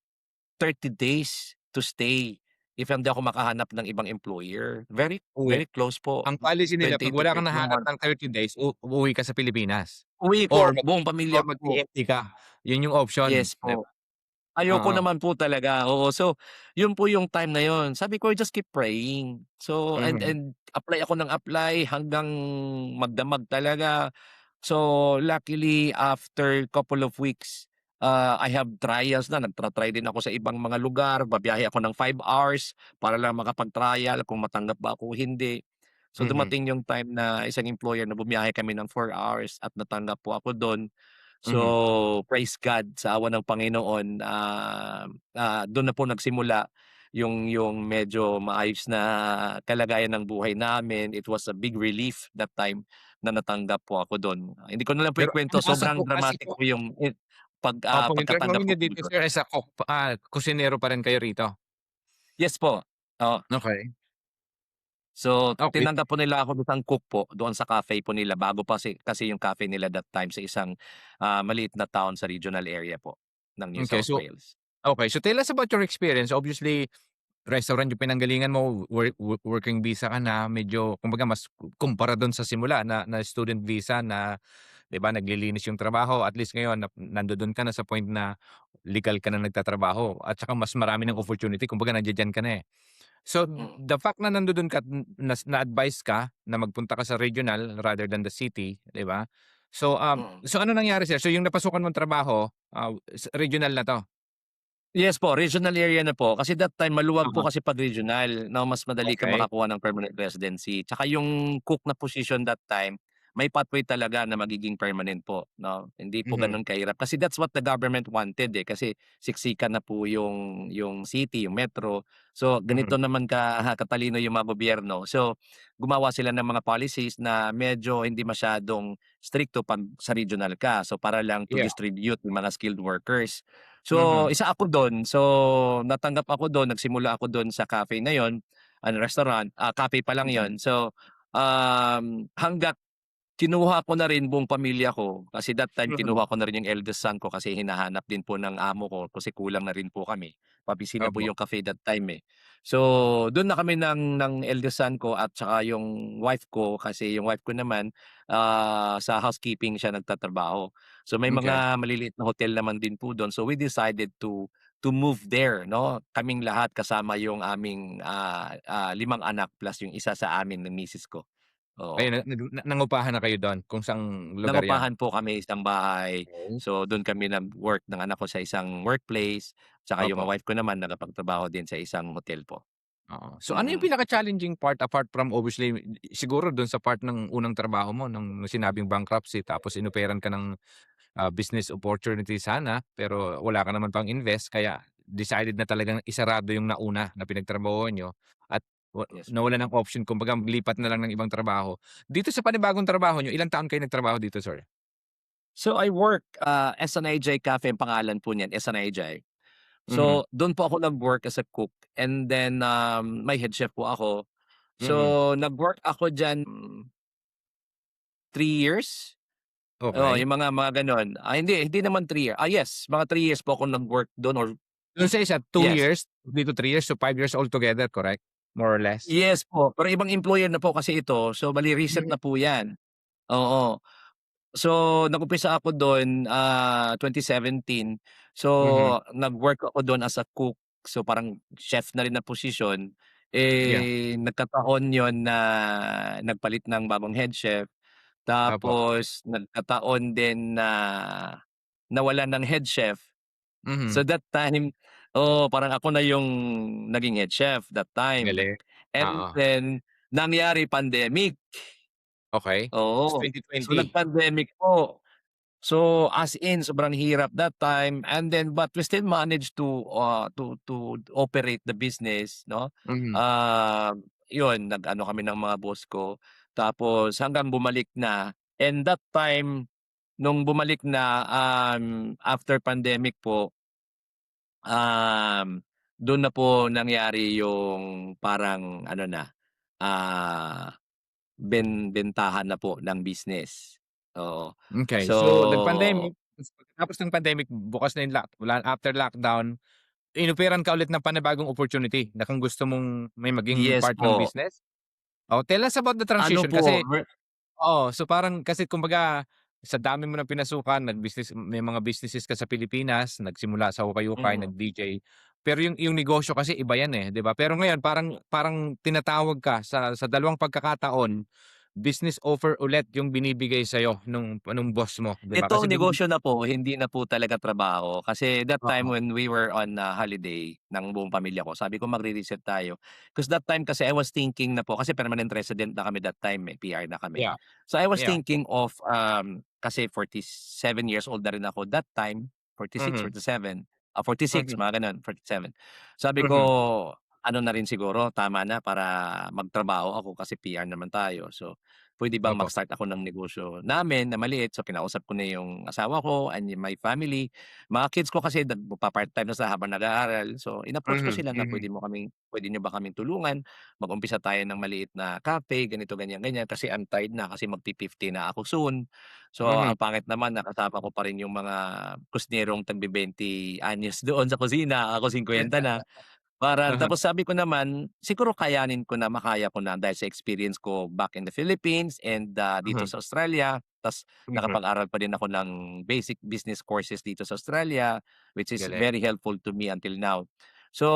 S3: 30 days to stay if hindi ako makahanap ng ibang employer. Very
S2: Uwi.
S3: very close po,
S2: Ang policy nila
S3: 20
S2: 'pag
S3: to
S2: wala kang
S3: 31
S2: nahanap
S3: months.
S2: ng 30 days, uuwi ka sa Pilipinas
S3: Uwi ko,
S2: or
S3: buong pamilya
S2: or
S3: ko po.
S2: mag-TNT ka. Yun yung option,
S3: Yes
S2: 'di
S3: po.
S2: ba?
S3: Ayoko
S2: Oo.
S3: naman po talaga, oo. So, yun po yung time na yun. Sabi ko, just keep praying. So,
S2: Mhm,
S3: and apply ako ng apply hanggang magdamag talaga. So, luckily after couple of weeks, I have trials na. Nagtra-try din ako sa ibang mga lugar. Babiyahe ako ng 5 hours para lang makapag-trial kung matanggap ba ako o hindi. So,
S2: mhm,
S3: dumating yung time na isang employer na bumiyahe kami ng 4 hours at natanggap po ako dun.
S2: mhm.
S3: So, praise God sa awa ng Panginoon, dun na po nagsimula yung medyo maayos na kalagayan ng buhay namin. It was a big relief that time na natanggap po ako dun. Hindi ko na lang po
S2: Pero
S3: ikuwento,
S2: as a
S3: sobrang
S2: cook
S3: dramatic po yung
S2: opo, yung trabaho
S3: pagkatanggap ko
S2: niyo
S3: po
S2: dito
S3: dun.
S2: sir as a cook, kusinero pa rin kayo rito?
S3: Yes po, oo.
S2: Okey,
S3: So,
S2: okey.
S3: tinanggap po nila ako bilang cook po doon sa cafe po nila bago pa kasi yung cafe nila that time sa isang, maliit na town sa regional area po ng New
S2: Okey,
S3: South
S2: so
S3: Wales.
S2: tell us about your experience. Obviously, restaurant yung pinanggalingan mo, working visa ka na, medyo kumbaga mas kumpara dun sa simula na student visa na 'di ba, naglilinis yung trabaho, at least ngayon nandoon ka na sa point na legal ka na nagtatrabaho at saka mas marami ng
S3: Mm,
S2: opportunity, kumbaga nandiya-diyan ka na, eh. So,
S3: mm,
S2: the fact na nandoon ka at na-advice ka na magpunta ka sa regional rather than the city, 'di ba? So,
S3: mm.
S2: ano nangyari sir? So, yung napasukan mong trabaho, regional na 'to?
S3: Yes po, regional area na po. Kasi that time maluwag
S2: Uh-huh.
S3: po kasi 'pag regional 'no, mas madali kang
S2: Okey.
S3: makakuha ng permanent residency. Tsaka yung cook na position that time, may pathway talaga na magiging permanent po 'no. Hindi po
S2: Mhm,
S3: gano'n kahirap kasi that's what the government wanted, eh, kasi siksikan na po yung city, yung metro. So
S2: mhm.
S3: ganito naman katalino yung mga gobyerno. So gumawa sila ng mga policies na medyo hindi masyadong strikto 'pag sa regional ka. So para lang to
S2: Yeah.
S3: distribute yung mga skilled workers. So,
S2: Mhm,
S3: isa ako dun. So, natanggap ako dun, nagsimula ako dun sa cafe na yun, ano, restaurant, cafe pa lang
S2: mhm,
S3: yun. So, hangga't kinuha ko na rin buong pamilya ko, kasi that time
S2: mhm.
S3: kinuha ko na rin yung eldest son ko kasi hinahanap din po ng amo ko kasi kulang na rin po kami. Pabisi na po
S2: Opo.
S3: yung cafe that time, eh. So, dun na kami ng eldest son ko at saka yung wife ko kasi yung wife ko naman, sa housekeeping siya nagtatrabaho. So, may
S2: Okey.
S3: mga maliliit na hotel naman din po dun. So, we decided to move there 'no, kaming lahat kasama yung aming, 5 anak plus yung isa sa amin ng misis ko, oo.
S2: Ayun, nangupahan na kayo dun kung saang lugar 'yon?
S3: Nangupahan po kami isang bahay.
S2: Okey.
S3: So, dun kami nag-work ng anak ko sa isang workplace, tsaka yung
S2: Opo,
S3: wife ko naman nakapagtrabaho din sa isang hotel po.
S2: oo. So, ano yung
S3: Mm,
S2: pinaka-challenging part apart from obviously siguro dun sa part ng unang trabaho mo nung sinabing bankruptcy tapos inoperan ka ng, business opportunity sana pero wala ka naman pang-invest kaya decided na talagang isarado yung nauna na pinagtrabahuhan niyo at
S3: yes po.
S2: nawalan ng option, kumbaga lipat na lang ng ibang trabaho. Dito sa panibagong trabaho niyo, ilang taon kayo nagtrabaho dito, sir?
S3: So, I work, S&AJ Cafe ang pangalan po niyan, S&AJ.
S2: Mhm,
S3: So, dun po ako nag-work as a cook and then, may head chef po ako. So,
S2: mhm.
S3: nag-work ako diyan, 3 years. Oo,
S2: Okey.
S3: yung mga gano'n. Hindi naman 3 years. Yes, mga 3 years po ako nag-work dun or
S2: Dun sa isa 2
S3: yes.
S2: years, dito 3 years, so 5 years altogether, correct? More or less?
S3: Yes po, pero ibang employer na po kasi ito. So, bale reset
S2: Mhm,
S3: na po 'yan, oo. So, nag-umpisa ako dun, 2017. So,
S2: mhm,
S3: nag-work ako dun as a cook. So, parang chef na rin na posisyon.
S2: yeah,
S3: Eh, nagkataon yon na nagpalit ng bagong head chef.
S2: opo,
S3: Tapos nagkataon din na nawalan ng head chef.
S2: mhm,
S3: So, that time oo, parang ako na yung naging head chef that time.
S2: galing,
S3: And
S2: oo,
S3: then nangyari pandemic,
S2: okey. Ta's
S3: oo. So,
S2: 2020,
S3: nag-pandemic po. So, as in sobrang hirap that time and then but we still managed to operate the business 'no.
S2: mhm,
S3: Ah, 'Yun nag-ano kami ng mga boss ko tapos hanggang bumalik na and that time nung bumalik na, after pandemic po, dun na po nangyari yung parang ano na, ah, bentahan na po ng business, oo.
S2: okey.
S3: So
S2: So, nag-pandemic, ta's pagkatapos ng pandemic bukas na yung wala after lockdown, inoferan ka ulit ng panibagong opportunity na kung gusto mong may maging
S3: Yes
S2: part ng
S3: po.
S2: business? Oh, tell us about the
S3: Ano
S2: transition
S3: po,
S2: kasi oo, so parang kasi kumbaga sa dami mo ng pinasukan, may mga businesses ka sa Pilipinas, nagsimula sa ukay-ukay,
S3: mm.
S2: nag-DJ. Pero yung negosyo kasi iba yan, eh, 'di ba? Pero ngayon parang parang tinatawag ka sa dalawang pagkakataon, business offer ulit yung binibigay sa'yo nung boss mo, 'di ba?
S3: Ito
S2: Kasi
S3: negosyo na po, hindi na po talaga trabaho. Kasi that time
S2: oo,
S3: when we were on, holiday ng buong pamilya ko, sabi ko magre-reset tayo. 'Cause that time kasi I was thinking na po kasi permanent resident na kami that time, eh, PR na kami.
S2: yeah,
S3: So I was
S2: yeah.
S3: thinking of, kasi 47 years old na rin ako that time, 46,
S2: Mhm,
S3: 47, 46
S2: mhm,
S3: mga gano'n, 47. Sabi ko,
S2: mhm.
S3: ano na rin siguro, tama na para magtrabaho ako kasi PR naman tayo. So puwede bang
S2: Opo.
S3: mag-start ako ng negosyo namin na maliit. So kinausap ko na yung asawa ko and my family. Mga kids ko kasi magpa-part-time na sila habang nag-aaral. So in-approach ko
S2: Mhm,
S3: sila na
S2: mhm,
S3: puwede niyo ba kaming tulungan, mag-umpisa tayo ng maliit na cafe, ganito, ganyan, ganyan. Kasi I'm tired na kasi magpi-50 na ako soon. So
S2: mhm.
S3: ang pangit naman na kasama ko pa rin yung mga kusnerong tagbe-20 anyos doon sa kusina, ako 50 na.
S2: Uh-huh,
S3: Tapos sabi ko naman, siguro kayanin ko na, makaya ko na dahil sa experience ko back in the Philippines and, dito
S2: mhm,
S3: sa Australia. Ta's
S2: mhm.
S3: nakapag-aral pa din ako ng basic business courses dito sa Australia, which is
S2: Galing,
S3: very helpful to me until now.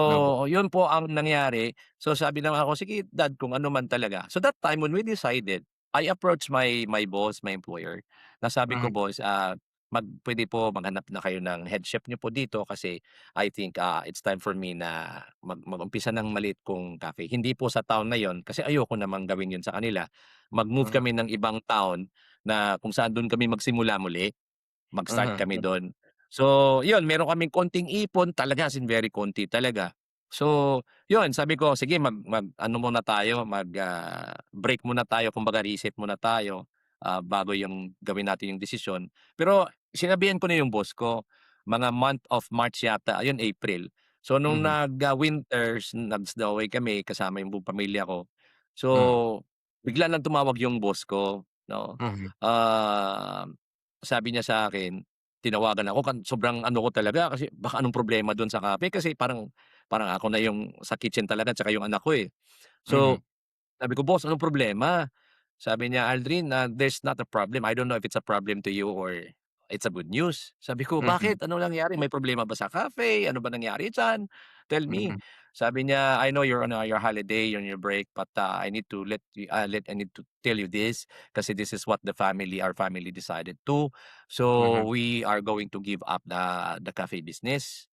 S2: opo.
S3: So, yun po ang nangyari. So, sabi naman ako, "Sige dad, kung ano man talaga." So, that time when we decided, I approached my boss, my employer, na sabi ko,
S2: Mhm,
S3: "Boss, puwede po maghanap na kayo ng head chef niyo po dito kasi I think, it's time for me na mag-umpisa ng maliit kong cafe." Hindi po sa town na yon kasi ayoko namang gawin yun sa kanila. Mag-move
S2: mhm,
S3: kami ng ibang town na kung saan dun kami magsimula muli, mag-start
S2: mhm,
S3: kami
S2: mhm,
S3: dun. So, yun meron kaming konting ipon talaga, as in very konti talaga. So, yun sabi ko, "Sige mag-ano muna tayo, break muna tayo, kumbaga reset muna tayo, bago yung gawin natin yung desisyon." Pero sinabihan ko na yung boss ko, mga month of March yata, ayun April. So nung
S2: mhm,
S3: winters, nag-stowaway kami kasama yung buong pamilya ko. So,
S2: mhm,
S3: bigla lang tumawag yung boss ko 'no,
S2: mhm,
S3: sabi niya sa akin, tinawagan ako sobrang ano ko talaga kasi baka anong problema dun sa cafe kasi parang parang ako na yung sa kitchen talaga tsaka yung anak ko, eh.
S2: mhm,
S3: So, sabi ko, "Boss, anong problema?" Sabi niya, "Aldrin, there's not a problem. I don't know if it's a problem to you or it's a good news." Sabi ko,
S2: mhm,
S3: "Bakit? Anong nangyari? May problema ba sa cafe? Ano ba nangyari diyan? Tell me."
S2: mhm,
S3: Sabi niya, "I know you're on, your holiday, you're on your break, but, I need to tell you this kasi this is what our family decided to. So,
S2: mhm,
S3: we are going to give up the cafe business."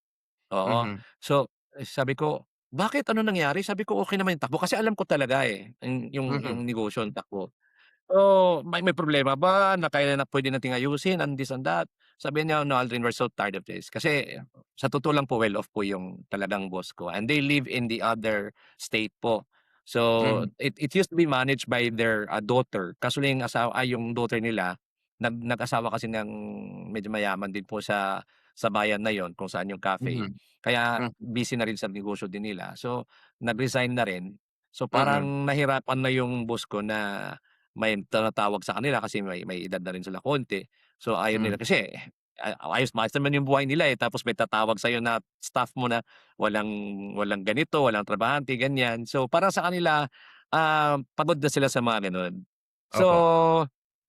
S3: Oo.
S2: mhm,
S3: So, sabi ko, "Bakit, ano nangyari?" Sabi ko, "Okey naman yung takbo." Kasi alam ko talaga, eh, yung
S2: mhm,
S3: negosyo, yung takbo. "Oh, may problema ba na kaya na puwede nating ayusin and this and that?" Sabi niya, "No, Aldrin, we're so tired of this." Kasi sa totoo lang po, well off po yung talagang boss ko and they live in the other state po. So,
S2: mhm,
S3: it used to be managed by their, daughter. Kaso lang yung daughter nila nag-asawa kasi ng medyo mayaman din po sa bayan na yon kung saan yung cafe.
S2: mhm,
S3: Kaya
S2: hmm,
S3: busy na rin sa negosyo din nila. So, nag-resign na rin. So,
S2: mhm,
S3: parang nahirapan na yung boss ko na may tinatawag sa kanila kasi may edad na rin sila konti. So, ayaw nila
S2: hmm,
S3: kasi, maayos naman yung buhay nila, eh, tapos may tatawag sa'yo na staff mo na walang walang ganito, walang trabahante, ganyan. So, para sa kanila, pagod na sila sa mga gano'n. So,
S2: opo.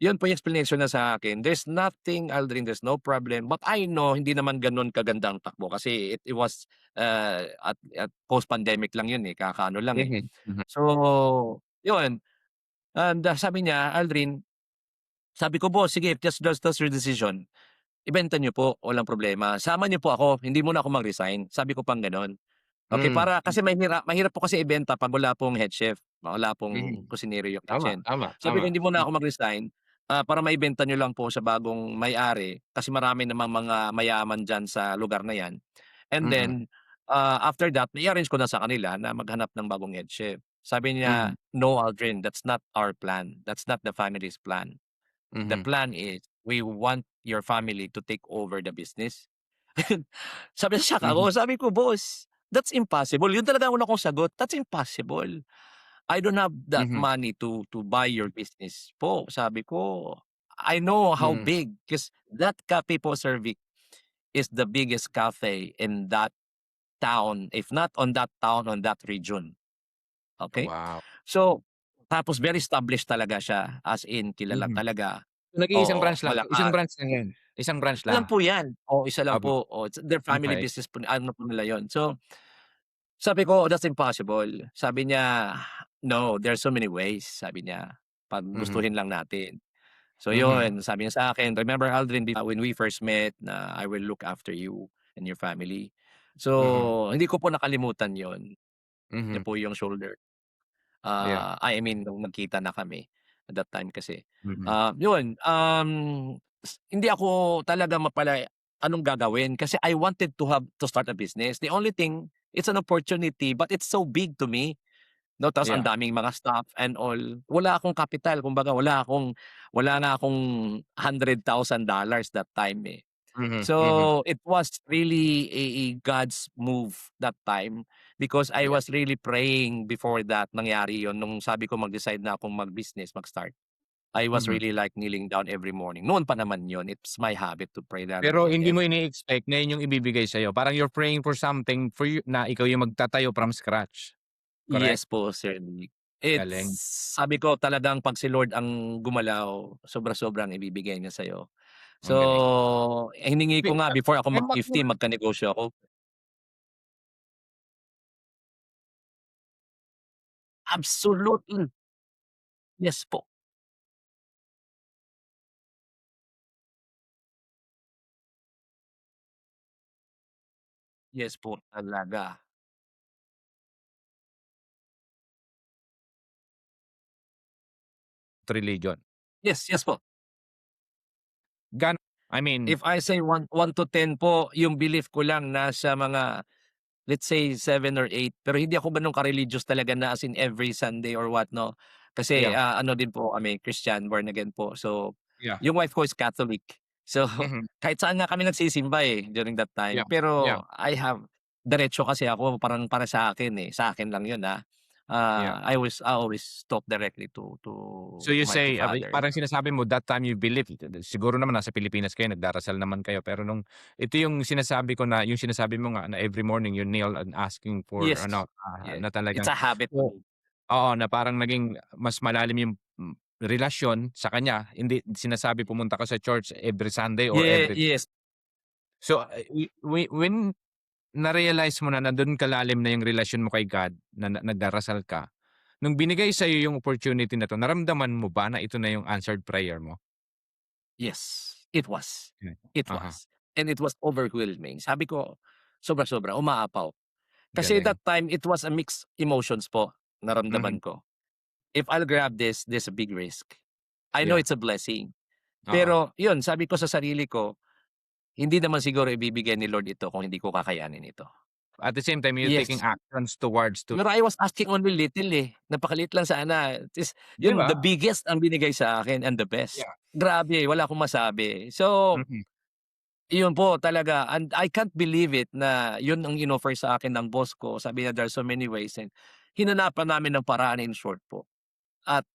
S3: yun po yung explanation na sa akin. There's nothing, Aldrin, there's no problem. But I know hindi naman gano'n kaganda ang takbo kasi it was, at post-pandemic lang yun, eh, kakaano lang, eh.
S2: Mhm, mhm,
S3: So, yun. And, sabi niya, "Aldrin," sabi ko, "Boss, sige, if that's your decision, ibenta niyo po, walang problema. Sama niyo po ako, hindi muna ako mag-resign." Sabi ko pang gano'n. Okey,
S2: hmm,
S3: para kasi mahirap po kasi ibenta 'pag wala pong head chef, wala pong
S2: mhm.
S3: kusinero yung
S2: Tama,
S3: kitchen.
S2: tama,
S3: Sabi ko,
S2: tama.
S3: "Hindi muna ako mag-resign, para maibenta niyo lang po sa bagong may-ari, kasi marami namang mga mayaman diyan sa lugar na 'yan. And
S2: Mhm,
S3: then, after that, i-arrange ko na sa kanila na maghanap ng bagong head chef." Sabi niya,
S2: mhm,
S3: "No, Aldrin, that's not our plan. That's not the family's plan. The
S2: mhm,
S3: plan is we want your family to take over the business." Sabi na-shock
S2: mhm,
S3: ako, sabi ko, "Boss, that's impossible." Yun talaga ang una kong sagot, "That's impossible. I don't have that
S2: mhm,
S3: money to buy your business po." Sabi ko, "I know how
S2: mhm,
S3: big, 'cause that cafe po, Sir Vic, is the biggest cafe in that town, if not on that town, on that region. Okay?
S2: Wow.
S3: So, tapos very established talaga siya, as in kilala
S2: Mhm.
S3: talaga.
S2: So, nag-iisang
S3: Oo,
S2: branch lang, isang
S3: malakas.
S2: branch lang 'yan? Isang branch
S3: Isa lang
S2: lang?
S3: po 'yan. Oo, isa lang
S2: Opo,
S3: po. Oo, their family
S2: okey.
S3: business po, ano po nila 'yun. So, sabi ko, "That's impossible." Sabi niya, "No, there's so many ways," sabi niya, "'pag
S2: Mhm,
S3: gustuhin lang natin." So
S2: mhm,
S3: 'yun, sabi niya sa'kin, "Remember Aldrin, when we first met na I will look after you and your family."
S2: mhm,
S3: So, hindi ko po nakalimutan 'yun. Niya
S2: mhm.
S3: po yung shoulder.
S2: Yeah.
S3: I mean nung nagkita na kami at that time kasi.
S2: Mhm.
S3: Yun, hindi ako talaga mapalaya anong gagawin kasi I wanted to start a business. The only thing, it's an opportunity but it's so big to me, 'no, ta's ang
S2: Yeah.
S3: daming mga staff and all. Wala akong kapital, kumbaga wala nga akong $100,000 that time, eh.
S2: Mhm, mhm,
S3: So, it was really a God's move that time because I
S2: yeah.
S3: was really praying before that nangyari yun nung sabi ko mag-decide na akong mag-business, mag-start. I was
S2: Mhm.
S3: really like kneeling down every morning. Noon pa naman yun, it's my habit to pray that
S2: Pero
S3: like
S2: hindi mo
S3: every.
S2: ini-expect na yun yung ibibigay sa'yo, parang you're praying for something for you na ikaw yung magtatayo from scratch, correct?
S3: Yes po, Sir Nick. It's
S2: Galing,
S3: sabi ko talagang 'pag si Lord ang gumalaw, sobra-sobrang ibibigay niya sa'yo.
S2: ang galing.
S3: So, hiningi ko nga before ako
S2: May
S3: mag-50 magkanegosyo ako. Absolutely, yes po. Yes po talaga.
S2: religion.
S3: Yes, yes po.
S2: Gaano I mean,
S3: If I say one to 10 po, yung belief ko lang nasa mga, let's say 7 or 8, pero hindi ako gano'n ka-religious talaga na as in every Sunday or what 'no. Kasi,
S2: yeah,
S3: ano din po kami Christian, born again po. So,
S2: yeah,
S3: yung wife ko is Catholic. So,
S2: mhm,
S3: kahit saan nga kami nagsisimba, eh, during that
S2: yeah,
S3: time.
S2: yeah,
S3: Pero diretso kasi ako parang para sa akin, eh, sa akin lang yun,
S2: yeah.
S3: I always talk directly to
S2: So you
S3: Almighty
S2: say,
S3: Father.
S2: parang sinasabi mo that time you believe, siguro naman nasa Pilipinas kayo nagdarasal naman kayo pero nung ito yung sinasabi ko na yung sinasabi mo nga na every morning you kneel and asking for
S3: Yes,
S2: ano,
S3: yes.
S2: na
S3: It's
S2: talagang
S3: a habit to
S2: so
S3: me.
S2: oo, na parang naging mas malalim yung, relasyon sa kanya, hindi sinasabi pumunta ka sa church every Sunday or every
S3: Yes.
S2: so, when na-realize mo na nandun kalalim na yung relasyon mo kay God na nagdarasal ka, nung binigay sa'yo yung opportunity na 'to, naramdaman mo ba na ito na yung answered prayer mo?
S3: Yes, it was.
S2: Hmm.
S3: It
S2: Uh-huh,
S3: was. And it was overwhelming. Sabi ko, sobra-sobra, umaapaw. Kasi
S2: galing.
S3: that time, it was a mixed emotions po,
S2: Mhm,
S3: naramdaman ko. If I'll grab this, there's a big risk. I know
S2: yeah,
S3: it's a blessing.
S2: oo.
S3: Pero yun, sabi ko sa sarili ko, hindi naman siguro ibibigay ni Lord ito kung hindi ko kakayanin ito.
S2: At the same time, you're taking
S3: Yes.
S2: actions towards to
S3: Pero I was asking only little, eh. Napakaliit lang sana. Is
S2: 'di
S3: yun,
S2: ba?
S3: the biggest ang binigay sa akin and the best.
S2: Yeah,
S3: Grabe, wala akong masabi. So,
S2: mhm,
S3: iyon po talaga and I can't believe it na yun ang inoffer sa akin ng boss ko. Sabi niya, "There's so many ways," and hinanapan namin ng paraan in short po. At,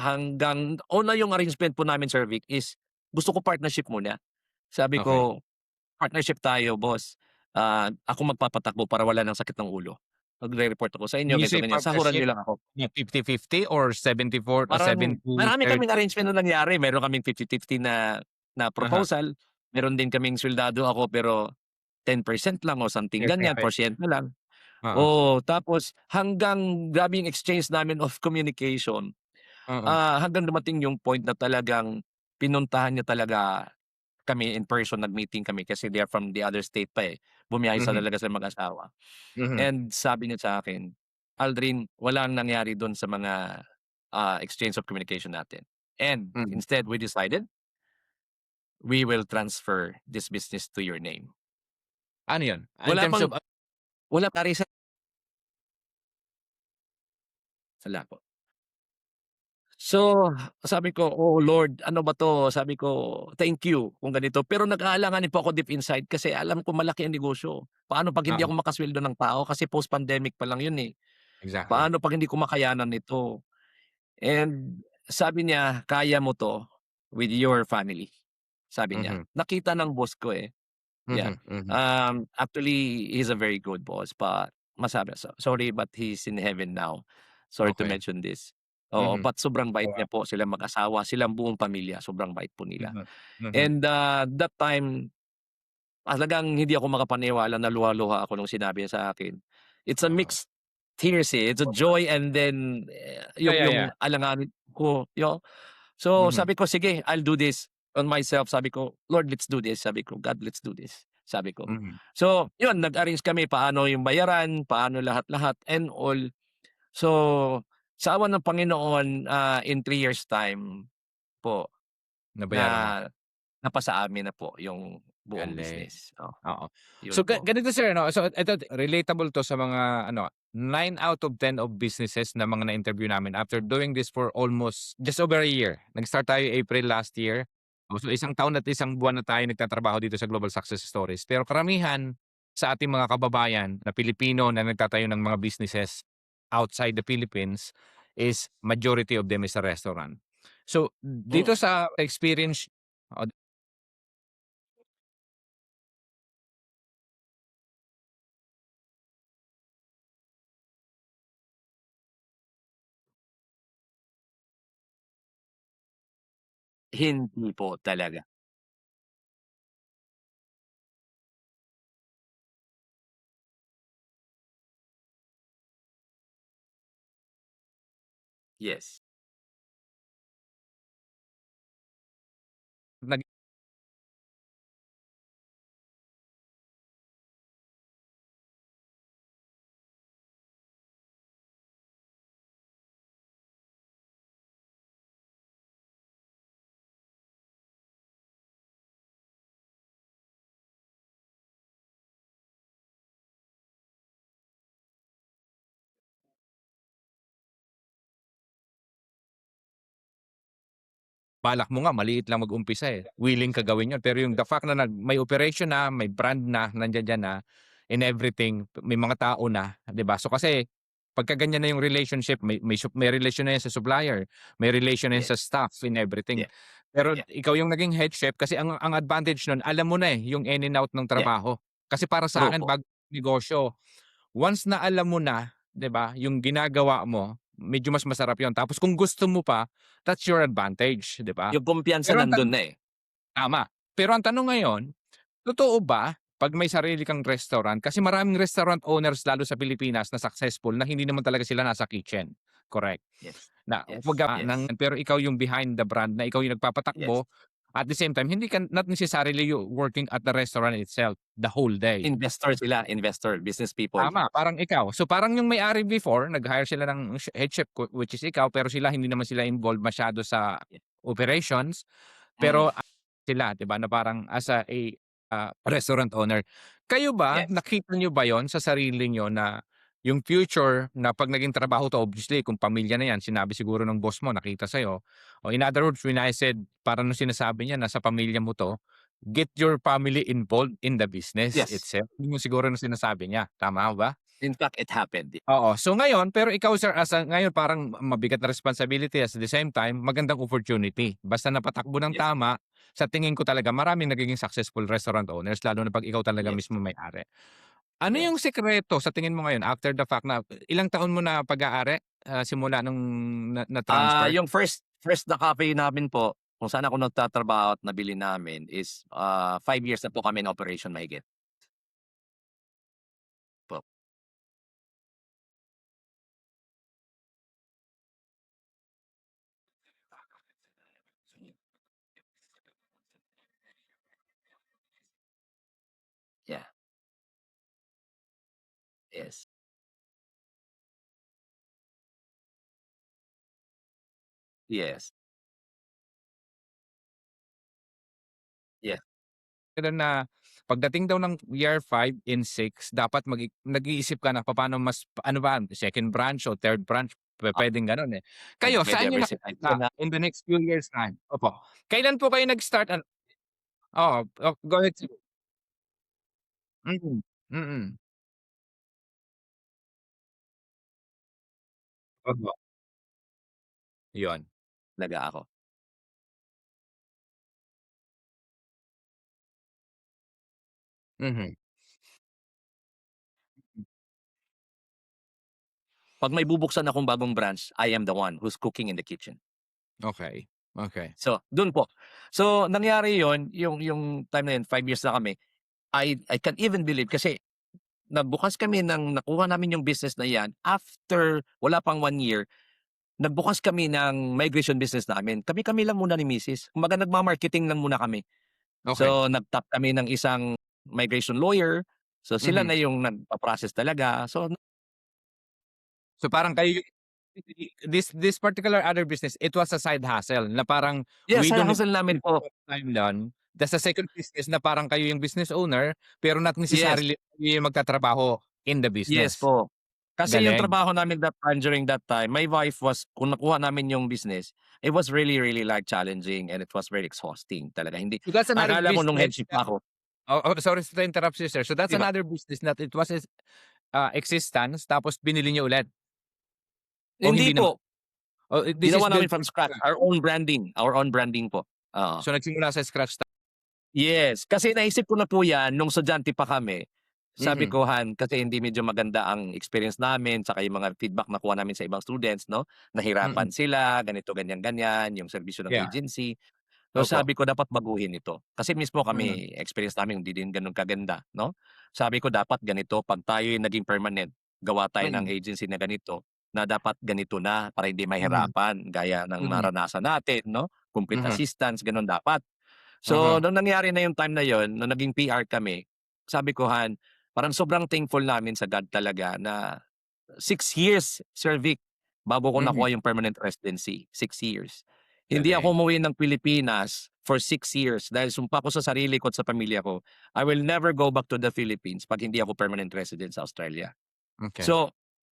S3: hanggang una yung arrangement po namin, Sir Vic, is gusto ko partnership muna. Sabi
S2: okey.
S3: ko, "Partnership tayo boss. Ako magpapatakbo para wala ng sakit ng ulo. Magre-report ako sa
S2: When
S3: inyo,
S2: you
S3: ganito,
S2: say
S3: ganyan. Sahuran
S2: partnership,
S3: niyo lang ako."
S2: 50-50 or 74
S3: Parang marami
S2: 70-30?
S3: kaming arrangement na nangyari. Meron kaming 50-50 na
S2: Uh-huh,
S3: proposal. Meron din kaming suweldado ako pero 10% lang o something
S2: fair
S3: ganyan,
S2: trade,
S3: porsyento lang.
S2: oo,
S3: Oo, tapos hanggang grabe yung exchange namin of communication,
S2: oo,
S3: hanggang dumating yung point na talagang pinuntahan niya talaga kami in person, nag-meeting kami kasi they are from the other state pa, eh. Bumiyahe
S2: mhm,
S3: talaga silang mag-asawa.
S2: mhm,
S3: And sabi niya sa akin, "Aldrin, walang nangyari dun sa mga, exchange of communication natin. And
S2: mhm.
S3: instead, we decided, we will transfer this business to your name."
S2: Ano yun? In
S3: Wala
S2: terms
S3: pang
S2: of
S3: wala pare sa po. So, sabi ko, "Oh Lord, ano ba 'to?" Sabi ko, "Thank you kung ganito." Pero nag-aalanganin po ako deep inside kasi alam ko malaki ang negosyo. Paano 'pag hindi
S2: oo,
S3: ako makasweldo ng tao kasi post-pandemic pa lang yun, eh.
S2: exactly.
S3: Paano 'pag hindi ko makayanan ito? And sabi niya, "Kaya mo 'to with your family." Sabi niya.
S2: Mhm,
S3: Nakita ng boss ko, eh. Yeah.
S2: Mhm, mhm.
S3: Actually, he's a very good boss, but masabi sorry, but he's in heaven now. Sorry to
S2: Okey.
S3: mention this. Oo,
S2: Mhm.
S3: but sobrang bait
S2: Oo.
S3: niya po, silang mag-asawa, silang buong pamilya, sobrang bait po nila.
S2: Mhm, mhm.
S3: And, that time, talagang hindi ako makapaniwala na luha-luha ako nung sinabi niya sa akin. It's a
S2: Oo.
S3: mixed tears, eh, it's a joy and then,
S2: Yeah,
S3: yung
S2: yeah, yeah.
S3: alanganin ko, so
S2: Mhm,
S3: sabi ko, "Sige, I'll do this on myself." Sabi ko, "Lord, let's do this." Sabi ko, "God, let's do this." Sabi ko.
S2: mhm.
S3: So, yun nag-arrange kami paano yung bayaran, paano lahat-lahat and all. So, sa awa ng Panginoon, in 3 years time po
S2: Nabayaran na.
S3: na napasa amin na po yung buong
S2: Galing.
S3: business.
S2: Oo. So
S3: Yun po.
S2: ganito sir 'no, so ito relatable 'to sa mga ano, 9 out of 10 of businesses na mga na-interview namin after doing this for almost just over a year. Nag-start tayo April last year. Oh, so isang taon at isang buwan na tayo nagtatrabaho dito sa Global Success Stories. Pero karamihan sa ating mga kababayan na Pilipino na nagtatayo ng mga businesses outside the Philippines is majority of them is a restaurant. So dito
S3: Mm,
S2: sa experience o
S3: hindi po talaga. Yes.
S2: nag balak mo nga maliit lang mag-umpisa, eh, willing ka gawin 'yun pero yung the fact na may operation na, may brand na, nandiyan diyan na, and everything, may mga tao na, 'di ba? So kasi pagka ganyan na yung relationship may relasyon na yan sa supplier, may relation na yan
S3: Yes.
S2: sa staff and everything.
S3: Yeah,
S2: Pero
S3: yeah,
S2: ikaw yung naging head chef kasi ang advantage nun alam mo na, eh, yung in and out ng
S3: yeah.
S2: trabaho. Kasi para sa
S3: True
S2: akin
S3: po.
S2: bago negosyo, once na alam mo na, 'di ba, yung ginagawa mo, medyo mas masarap yun. Tapos kung gusto mo pa, that's your advantage, 'di ba?
S3: Yung kumpiyansa
S2: Pero ang
S3: nandun na, eh.
S2: tama. Pero ang tanong ngayon, totoo ba 'pag may sarili kang restaurant kasi maraming restaurant owners lalo sa Pilipinas na successful na hindi naman talaga sila nasa kitchen, correct?
S3: Yes.
S2: Na
S3: Yes,
S2: kumbaga
S3: yes,
S2: pero ikaw yung behind the brand na ikaw yung
S3: yes.
S2: nagpapatakbo, at the same time hindi ka not necessarily you working at the restaurant itself the whole day.
S3: Investor sila, investor, business people.
S2: Tama, parang ikaw. So parang yung may-ari before nag-hire sila ng head chef which is ikaw pero sila hindi naman sila involved masyado sa
S3: Yeah.
S2: operations,
S3: Mm,
S2: pero sila 'di ba na parang as restaurant owner. Kayo ba,
S3: yes.
S2: nakita niyo ba yon sa sarili niyo na yung future na 'pag naging trabaho 'to obviously kung pamilya na 'yan sinabi siguro ng boss mo nakita sa'yo o in other words when I said parang nung sinasabi niya na sa pamilya mo 'to, get your family involved in the business
S3: Yes.
S2: itself. Yun yung siguro nung sinasabi niya, tama ba?
S3: In fact, it happened.
S2: Oo. So ngayon pero ikaw sir ngayon parang mabigat na responsibility at the same time magandang opportunity. Basta napatakbo ng
S3: Yes,
S2: tama, sa tingin ko talaga maraming nagiging successful restaurant owners lalo na 'pag ikaw talaga
S3: yes,
S2: mismo may-ari. Ano yung
S3: yes.
S2: sikreto sa tingin mo ngayon after the fact na ilang taon mo na pag-aari, simula nung na-transfer?
S3: Yung first na cafe namin po, kung saan ako nagtatrabaho at nabili namin is, 5 years na po kami in operation mahigit po. Yeah, yes, yes, yes.
S2: Gano'n na pagdating daw ng year 5 and 6 dapat nag-iisip ka na papaano mas ano ba, second branch o third branch,
S3: Ah,
S2: pupuwedeng gano'n, eh. Kayo saan niyo
S3: nagdi-diversify
S2: nakikita
S3: na
S2: in the next few years time? Opo. Kailan po kayo nag-start oo, go ahead sir. Mm, mm. Opo, 'yun.
S3: talaga ako.
S2: Mhm.
S3: 'Pag may bubuksan akong bagong branch, I am the one who's cooking in the kitchen.
S2: Okey, okey.
S3: So, dun po. So, nangyari yon yung time na yun, 5 years na kami. I can't even believe kasi nagbukas kami nakuha namin yung business na 'yan after wala pang 1 year, nagbukas kami ng migration business namin. Kami-kami lang muna ni misis. Kumbaga nagma-marketing lang muna kami.
S2: Okey.
S3: So, nag-tap kami ng isang migration lawyer. So, sila
S2: Mhm.
S3: na yung nagpa-process talaga. So
S2: So, parang kayo yung this particular other business, it was a side hustle na parang
S3: yes,
S2: we
S3: side
S2: don't
S3: hustle namin po.
S2: time done. Tas sa second business na parang kayo yung business owner, pero not
S3: Yes.
S2: necessarily kayo yung magtatrabaho in the
S3: Yes
S2: business.
S3: po. Kasi yung
S2: Galing.
S3: trabaho namin that time, during that time, my wife was kung nakuha namin yung business, it was really, really like challenging and it was very exhausting talaga. Hindi
S2: So, that's another
S3: akala ko nung
S2: business
S3: headship
S2: na
S3: pa ako,
S2: sorry to interrupt you, sir. So, that's
S3: 'di ba?
S2: another business that it was existence tapos binili niyo ulit o
S3: Hindi
S2: hindi naman?
S3: po,
S2: Oh, this is
S3: ginawa namin
S2: built
S3: from
S2: from
S3: scratch,
S2: scratch.
S3: our own branding po, oo.
S2: So, nagsimula sa scratch
S3: Yes, kasi naisip ko na po 'yan nung estudyante pa kami. Sabi
S2: mhm,
S3: ko, "Han, kasi hindi medyo maganda ang experience namin tsaka yung mga feedback nakuha namin sa ibang students 'no,
S2: mm.
S3: nahirapan sila, ganito, ganyan, ganyan, yung serbisyo ng
S2: Yeah,
S3: agency." So,
S2: opo.
S3: sabi ko dapat baguhin ito. Kasi mismo
S2: Mhm,
S3: kami, experience namin hindi din gano'n kaganda 'no. Sabi ko dapat ganito 'pag tayo'y naging permanent, gawa tayo ng
S2: mm,
S3: agency na ganito, na dapat ganito na para hindi
S2: mhm,
S3: mahirapan gaya ng
S2: mhm,
S3: naranasan natin 'no, complete
S2: mhm,
S3: assistance gano'n dapat. So,
S2: uh-huh,
S3: nung nangyari na yung time na yon, nung naging PR kami, sabi ko, "Han, parang sobrang thankful namin sa God talaga na 6 years, Sir Vic, bago ko
S2: mhm,
S3: nakuha yung permanent residency, 6 years. Hindi ako
S2: galing.
S3: umuwi ng Pilipinas for 6 years dahil sumpa ko sa sarili ko at sa pamilya ko, I will never go back to the Philippines 'pag hindi ako permanent resident sa Australia.
S2: Okey,
S3: So,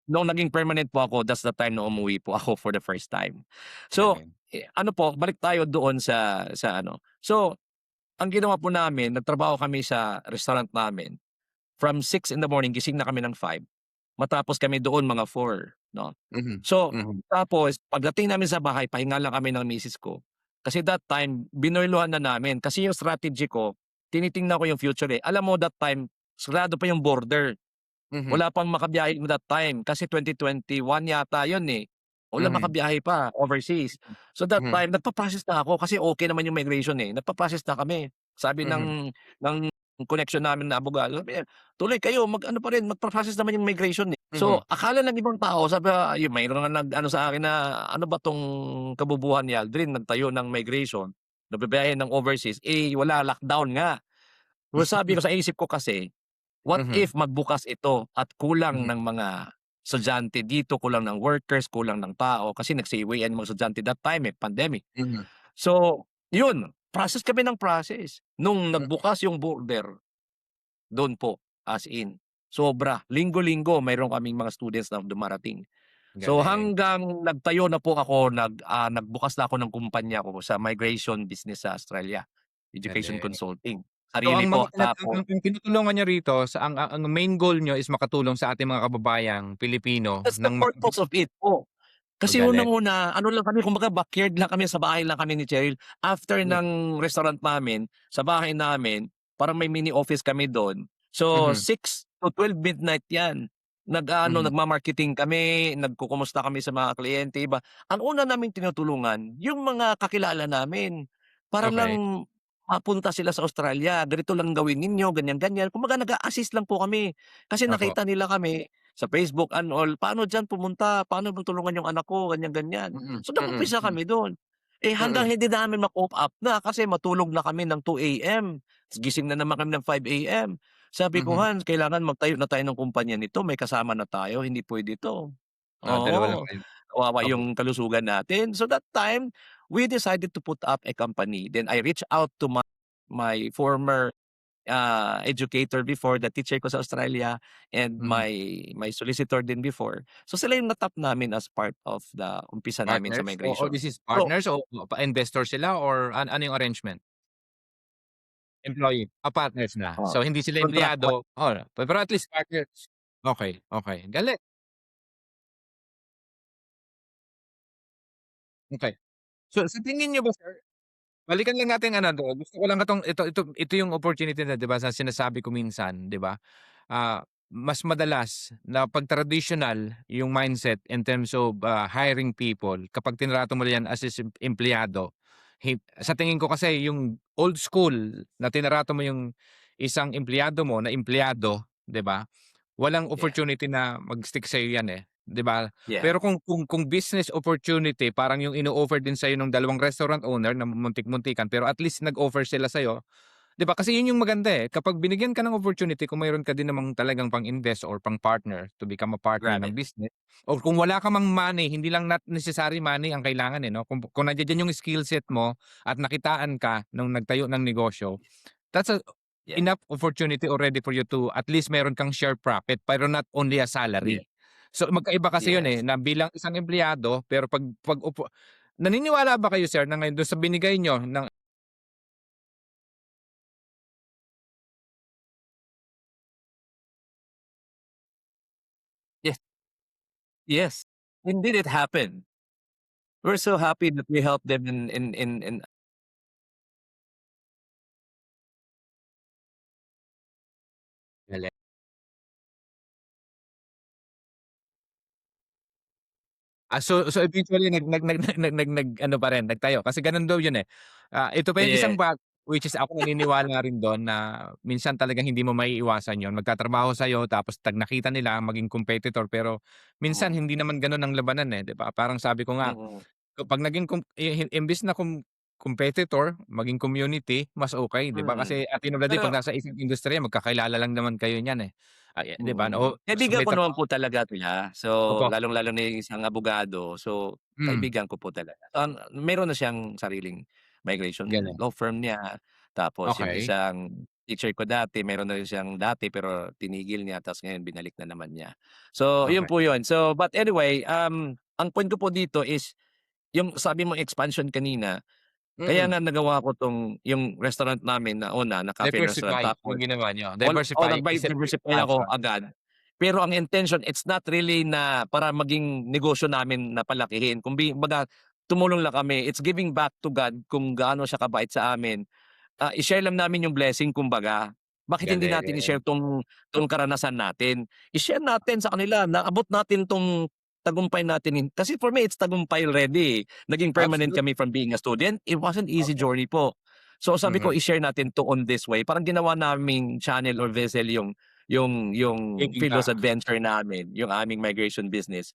S3: nung naging permanent po ako, that's the time na umuwi po ako for the first time. So,
S2: galing.
S3: ano po, balik tayo doon sa ano. So, ang ginawa po namin, nagtrabaho kami sa restaurant namin. From 6 in the morning, gising na kami ng 5, matapos kami doon mga 4, 'no.
S2: Mhm,
S3: So,
S2: mhm,
S3: tapos pagdating namin sa bahay, pahinga lang kami ng misis ko. Kasi that time, binoylohan na namin. Kasi yung strategy ko, tinitingnan ko yung future, eh. Alam mo that time, sarado pa yung border.
S2: mhm,
S3: Wala pang makabiyahe that time kasi 2021 yata yun, eh. Walang
S2: mhm,
S3: makabiyahe pa overseas. So that
S2: mhm,
S3: time nagpa-process na ako kasi okey naman yung migration, eh, nagpa-process na kami. Sabi
S2: mhm,
S3: ng connection namin na abogado, sabi niya, "Tuloy kayo mag-ano pa rin, magpa-process naman yung migration, eh." So
S2: mhm,
S3: akala ng ibang tao sabi, yung mayro'n nga nag-ano sa akin na, "Ano ba 'tong kabubuhan ni Aldrin nagtayo ng migration, nagbibiyahe ng overseas, eh, wala lockdown nga." So sabi ko sa isip ko kasi, what
S2: mhm,
S3: if magbukas ito at kulang
S2: mhm,
S3: ng mga estudyante dito, kulang ng workers, kulang ng tao kasi nagsa-UAN mga estudyante that time, eh, pandemic.
S2: mhm,
S3: So, yun, process kami ng process. Nung
S2: hmm,
S3: nagbukas yung border, dun po, as in, sobra. Linggo-linggo mayroon kaming mga students na dumarating. So,
S2: galing,
S3: hanggang nagtayo na po ako, nagbukas na ako ng kumpanya ko sa migration business sa Australia, education
S2: galing.
S3: consulting.
S2: So,
S3: Sarili po, tapos
S2: ang tinutulungan niyo rito ang main goal niyo is makatulong sa ating mga kababayang Pilipino
S3: that's the
S2: ng
S3: purpose of it po. Kasi
S2: galing.
S3: unang-una, ano lang kami, kumbaga backyard lang kami, sa bahay lang kami ni Cheryl. After
S2: Hmm,
S3: ng restaurant namin, sa bahay namin, parang may mini office kami dun. So,
S2: mhm,
S3: 6 to 12 midnight 'yan. Nag-aano,
S2: mhm,
S3: nagma-marketing kami, nagkukumusta kami sa mga kliyente, iba. Ang una naming tinutulungan, yung mga kakilala namin. Para
S2: okey,
S3: lang mapunta sila sa Australia, ganito lang gawin ninyo, ganyan-ganyan. Kumbaga nag-a-assist lang po kami. Kasi
S2: opo,
S3: nakita nila kami sa Facebook and all, "Paano diyan pumunta? Paano mo tulungan yung anak ko?" Ganyan-ganyan.
S2: mm,
S3: So,
S2: mm,
S3: nag-umpisa
S2: hmm,
S3: kami dun. Eh, hanggang
S2: mm,
S3: hindi namin ma-cope up na kasi matulog na kami ng 2 AM, ta's gising na naman kami ng 5 AM. Sabi ko,
S2: mhm.
S3: "Han, kailangan magtayo na tayo ng kumpanya nito, may kasama na tayo, hindi puwede 'to."
S2: Dalawa lang
S3: Oo,
S2: kayo,
S3: kawawa
S2: opo,
S3: yung kalusugan natin. So, that time, we decided to put up a company. Then I reached out to my former educator before, the teacher ko sa Australia, and
S2: mhm.
S3: my solicitor din before. So, sila yung na-tap namin as part of the umpisa namin sa
S2: Partners o
S3: migration.
S2: this is
S3: So,
S2: partners o investor sila or ano yung arrangement? Employee, partners na.
S3: oh,
S2: So, hindi sila
S3: contractual.
S2: empleyado, pero at least partners. Okey, okey, galing, okey. So, sa tingin niyo ba, sir balikan lang natin ano 'to, gusto ko lang ito yung opportunity na 'di ba sa sinasabi ko minsan 'di ba? Mas madalas na 'pag traditional yung mindset in terms of, hiring people kapag tinrato mo yan as empleyado, sa tingin ko kasi yung old school na tinrato mo yung isang empleyado mo na empleyado, 'di ba? Walang
S3: Yeah,
S2: opportunity na mag-stick sa'yo yan, eh, 'di ba?
S3: yeah,
S2: Pero kung business opportunity parang yung ino-offer din sa'yo nung dalawang restaurant owner na muntik-muntikan pero at least nag-offer sila sa'yo, 'di ba? Kasi yun yung maganda, eh, kapag binigyan ka ng opportunity kung mayroon ka din namang talagang pang-invest or pang-partner to become a partner
S3: grab
S2: ng
S3: it.
S2: business or kung wala ka mang money, hindi lang not necessary money ang kailangan, eh, 'no? Kung nandiya yung skill set mo at nakitaan ka nung nagtayo ng negosyo, that's a
S3: Yeah,
S2: enough opportunity already for you to at least meron kang share profit pero not only a
S3: yeah,
S2: salary. So magkaiba kasi yun, eh,
S3: yes.
S2: na bilang isang empleyado pero 'pag naniniwala ba kayo sir na ngayon dun sa binigay niyo ng
S3: Yes, yes. Indeed, it happened. We're so happy that we helped them in
S2: so eventually nag-ano pa rin, nagtayo kasi gano'n daw 'yun, eh. Ito pa yung isang
S3: yeah,
S2: which is ako naniniwala rin do'n na minsan talagang hindi mo maiiwasan 'yun. Magtatrabaho sa'yo tapos 'pag nakita nila maging competitor pero minsan
S3: mm,
S2: hindi naman gano'n ang labanan, eh, 'di ba? Parang sabi ko nga,
S3: mm,
S2: kapag naging imbes na competitor, maging community, mas okey, 'di ba?
S3: mm.
S2: Kasi at the end of the day 'pag
S3: Pero
S2: nasa isang industriya magkakilala lang naman kayo niyan, eh. 'Di ba?
S3: mm.
S2: O
S3: Kaibigan
S2: may
S3: ko naman
S2: trabaho
S3: po talaga siya. So,
S2: opo,
S3: lalong-lalo na yung isang abogado. So,
S2: hmm,
S3: kaibigan ko po talaga. Meron na siyang sariling migration
S2: galing.
S3: law firm niya. Tapos yung
S2: Okey,
S3: isang teacher ko dati, meron na rin siyang dati pero tinigil niya tapos ngayon binalik na naman niya. So, yun
S2: okey.
S3: po yun. So, but anyway, ang point ko po dito is yung sabi mong expansion kanina, kaya
S2: Mm.
S3: nga nagawa ko 'tong yung restaurant namin na una na cafe and restaurant
S2: Diversify yung
S3: tapos
S2: ginawa niyo,
S3: all
S2: diversify instead of
S3: nag-diversify ako
S2: expansion.
S3: agad. Pero ang intention, it's not really na para maging negosyo namin na palakihin. Kumbaga tumulong lang kami. It's giving back to God kung gaano siya kabait sa amin. I-share lang namin yung blessing kumbaga. Bakit hindi natin
S2: Galing,
S3: i-share 'tong karanasan natin? I-share natin sa kanila na abot natin 'tong tagumpay natin kasi for me it's tagumpay already, eh. Naging permanent
S2: absolute
S3: kami from being a student. It wasn't easy
S2: opo,
S3: journey po. So sabi
S2: mhm,
S3: ko i-share natin 'to on this way. Parang ginawa naming channel or vessel yung
S2: giving
S3: Fieldos
S2: back,
S3: Adventure namin, yung aming migration business.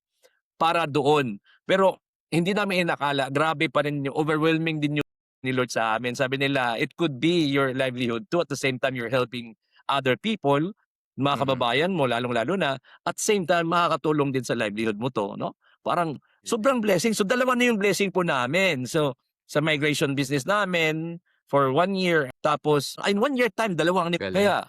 S3: Para doon. Pero hindi namin inakala, grabe pa rin yung overwhelming din yung ni Lord sa amin. Sabi nila, it could be your livelihood too at the same time you're helping other people, mga
S2: mhm.
S3: kababayan mo lalong-lalo na, at same time makakatulong din sa livelihood mo 'to, 'no? Parang sobrang blessing. So dalawa na yung blessing po namin. So sa migration business namin for 1 year tapos in 1 year time dalawa ang
S2: Galing,
S3: kaya,